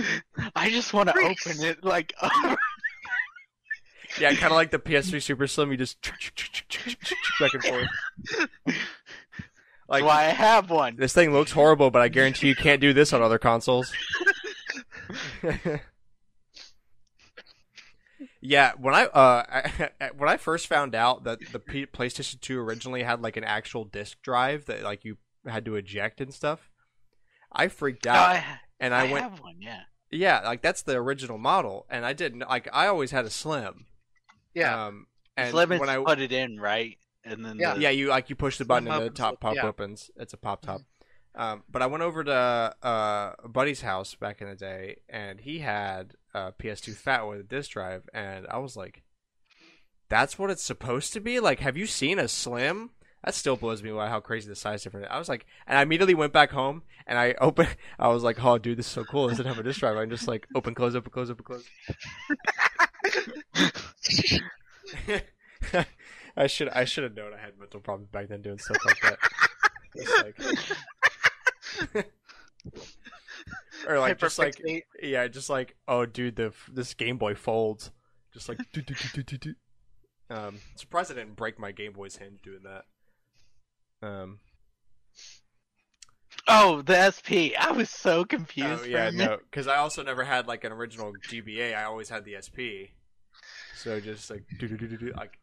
I just want to Freaks. open it like. Yeah, kind of like the PS3 Super Slim. You just back and forth. That's Like, why I have one. this thing looks horrible, but I guarantee you can't do this on other consoles. Yeah, when I first found out that the PlayStation 2 originally had like an actual disc drive that like you had to eject and stuff, I freaked out, and I went, have one. Yeah. yeah, like that's the original model, and I didn't like I always had a Slim. Yeah. And Slim is when I put it in right, and then Yeah. the- yeah, you push the button Slim and the opens top it, pop yeah. opens. It's a pop top. But I went over to a buddy's house back in the day, and he had a PS2 Fat with a disc drive, and I was like, "That's what it's supposed to be." Like, have you seen a Slim? That still blows me away how crazy the size difference is. I was like, and I immediately went back home and I was like, "Oh, dude, this is so cool! It doesn't have a disc drive. I can just like open, close, open, close, open, close." I should have known I had mental problems back then doing stuff like that. It's like... or like just like Hyperfixate. yeah, just like oh dude, this Game Boy folds, just like do, do, do, do, do, do. Surprised I didn't break my Game Boy's hand doing that. Oh, the SP. I was so confused. Oh yeah, for a minute. no, because I also never had like an original GBA. I always had the SP. So just like do do do do do like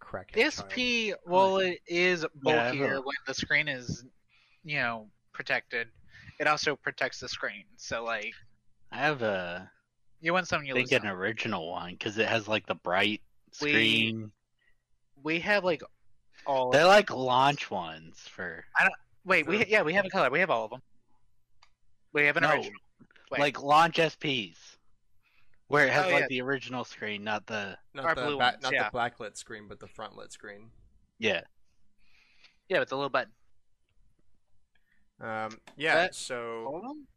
crackhead The child. SP, well, it is Yeah, I bulkier know. when the screen is, protected. It also protects the screen. So like, I have a you win some, you I lose think an some. original one because it has like the bright screen. We have like all. They're like launch ones for Wait, we have a color. We have all of them. We have an No. original. Wait. like launch SPs, where it has Oh, like yeah. the original screen, not the Not Our the blue ones, not yeah. the backlit screen, but the frontlit screen. yeah. Yeah, with the little button. Yeah. That- So All of them?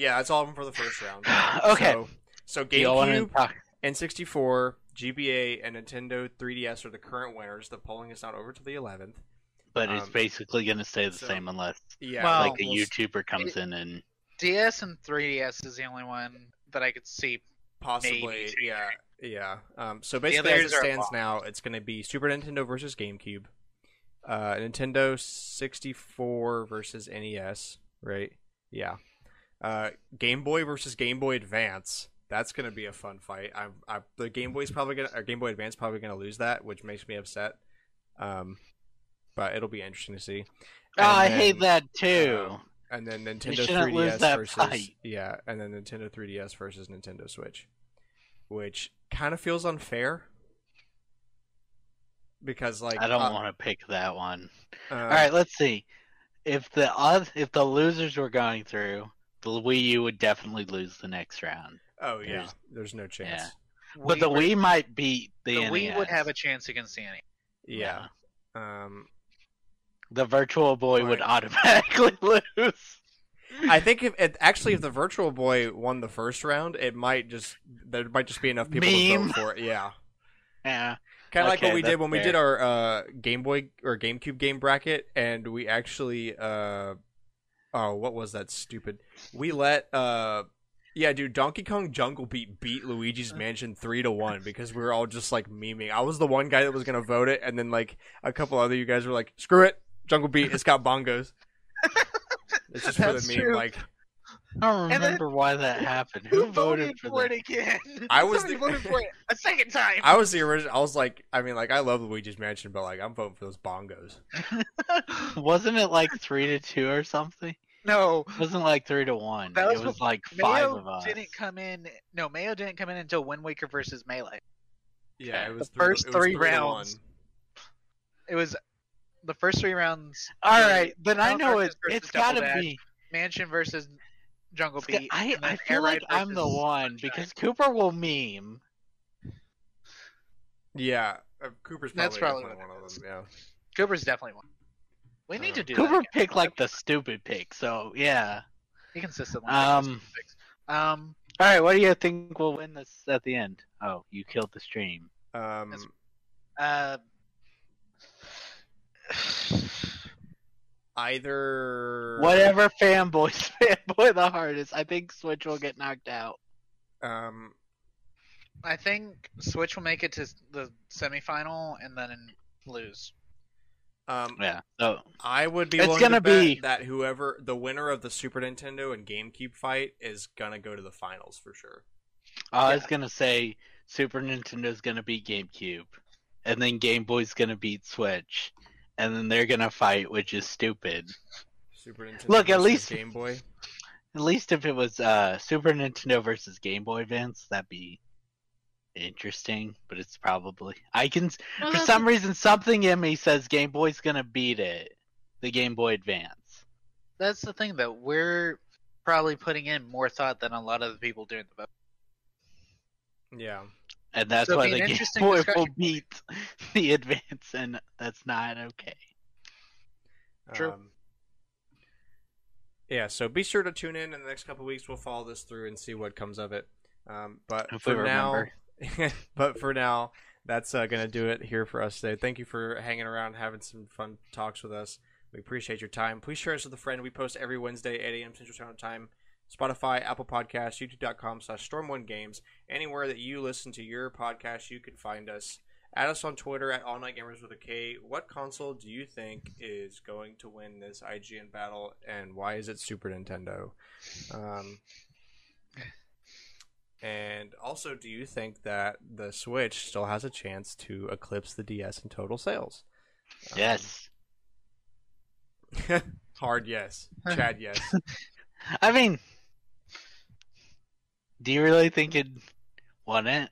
yeah, that's all of them for the first round. Okay. So Do you want to GameCube, talk? N64, GBA, and Nintendo 3DS are the current winners. The polling is not over till the 11th. But it's Um, basically gonna stay the so- same unless Yeah, Well, like a we'll YouTuber comes in and DS and 3DS is the only one that I could see. possibly, maybe yeah. So basically, as it others are stands locked. now, it's going to be Super Nintendo versus GameCube, Nintendo 64 versus NES, right? Yeah. Game Boy versus Game Boy Advance. That's going to be a fun fight. The Game Boy Advance probably going to lose that, which makes me upset. But it'll be interesting to see. oh, I And hate then, that too. And then Nintendo shouldn't 3DS lose that versus fight. and then Nintendo 3DS versus Nintendo Switch, which kind of feels unfair because like I don't want to pick that one. All All right, let's see. If the losers were going through, the Wii U would definitely lose the next round. Oh yeah, there's no chance. But the Wii might beat the NES. Wii would have a chance against the NES. Yeah. The Virtual Boy would Right. automatically lose. I think if the Virtual Boy won the first round, there might just be enough people to Meme. vote for it. Yeah. Yeah. Kind of like Okay, what we did that's when we fair. did our Game Boy or GameCube game bracket, and we actually what was that stupid? We let Donkey Kong Jungle beat Luigi's Mansion 3-1 because we were all just like memeing. I was the one guy that was gonna vote it, and then like a couple other you guys were like, "Screw it, Jungle Beat, it's got bongos." It's just for That's the meme, true. like I don't And then- remember why that happened. Who voted for it that? again? I was Somebody the- voted for it a second time. I was the original. I was like, I mean, like I love Luigi's Mansion, but like I'm voting for those bongos. Wasn't it like 3-2 or something? No, It wasn't like 3-1. That It was was like 5 Mayo of us. didn't come in. No, Mayo didn't come in until Wind Waker versus Melee. Yeah, it was The first it was 3 3-1. rounds. It was the first 3 rounds. All were right, then I Final know Fortress versus it's got to Double Dash, be. Mansion versus Jungle Beat. I and then feel Air like Ride I'm the versus one Sunshine. because Cooper will meme. Yeah, Cooper's probably, That's probably definitely what one it of is. them. Yeah. Cooper's definitely one. We need to do Cooper that. again. picked like the stupid pick, so yeah. He consistently. Um, picks. All right, what do you think will win this at the end? Oh, you killed the stream. uh, Either Whatever fanboys fanboy the hardest. I think Switch will get knocked out. I think Switch will make it to the semifinal and then lose. Yeah. So I would be It's willing gonna to bet be- that whoever the winner of the Super Nintendo and GameCube fight is gonna go to the finals for sure. I was gonna say Super Nintendo's gonna beat GameCube, and then Game Boy's gonna beat Switch, and then they're gonna fight, which is stupid. Super Nintendo. Look, at versus least- Game Boy. At least if it was Super Nintendo versus Game Boy Advance, that'd be interesting. But it's probably for some reason something in me says Game Boy's gonna beat it, the Game Boy Advance. That's the thing that we're probably putting in more thought than a lot of the people doing the vote. Yeah. And that's So it'd why be the an Game interesting Boy will discussion. beat the Advance, and that's not okay. True. Yeah, so be sure to tune in the next couple of weeks. We'll follow this through and see what comes of it. But If we for now, remember. that's gonna do it here for us today. Thank you for hanging around, having some fun talks with us. We appreciate your time. Please share us with a friend. We post every Wednesday, 8 a.m. Central Standard Time. Spotify, Apple Podcasts, YouTube.com/StormwindGames. Anywhere that you listen to your podcast, you can find us. Add us on Twitter at AllNightGamers with a K. What console do you think is going to win this IGN battle, and why is it Super Nintendo? And also, do you think that the Switch still has a chance to eclipse the DS in total sales? Yes. Hard yes. Chad, yes. I mean, do you really think it won it?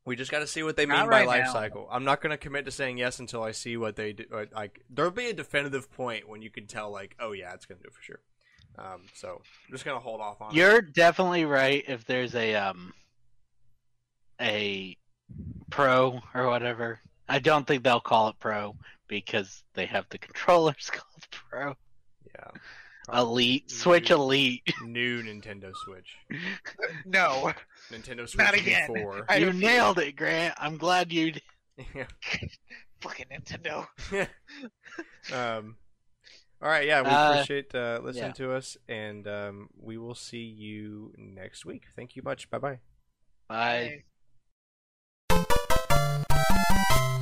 We just got to see what they mean Not by right life now. cycle. I'm not going to commit to saying yes until I see what they do. Like, there'll be a definitive point when you can tell, like, oh yeah, it's going to do it for sure. So I'm just going to hold off on it. You're definitely right. If there's a pro or whatever, I don't think they'll call it pro because they have the controllers called pro. Yeah. Elite, Switch Elite. New Nintendo Switch. No. Nintendo Switch Not again. 4. I You refuse. nailed it, Grant. I'm glad you. Yeah. Fucking Nintendo. All right, yeah, we appreciate listening yeah. to us, and we will see you next week. Thank you much. Bye-bye. Bye. Bye.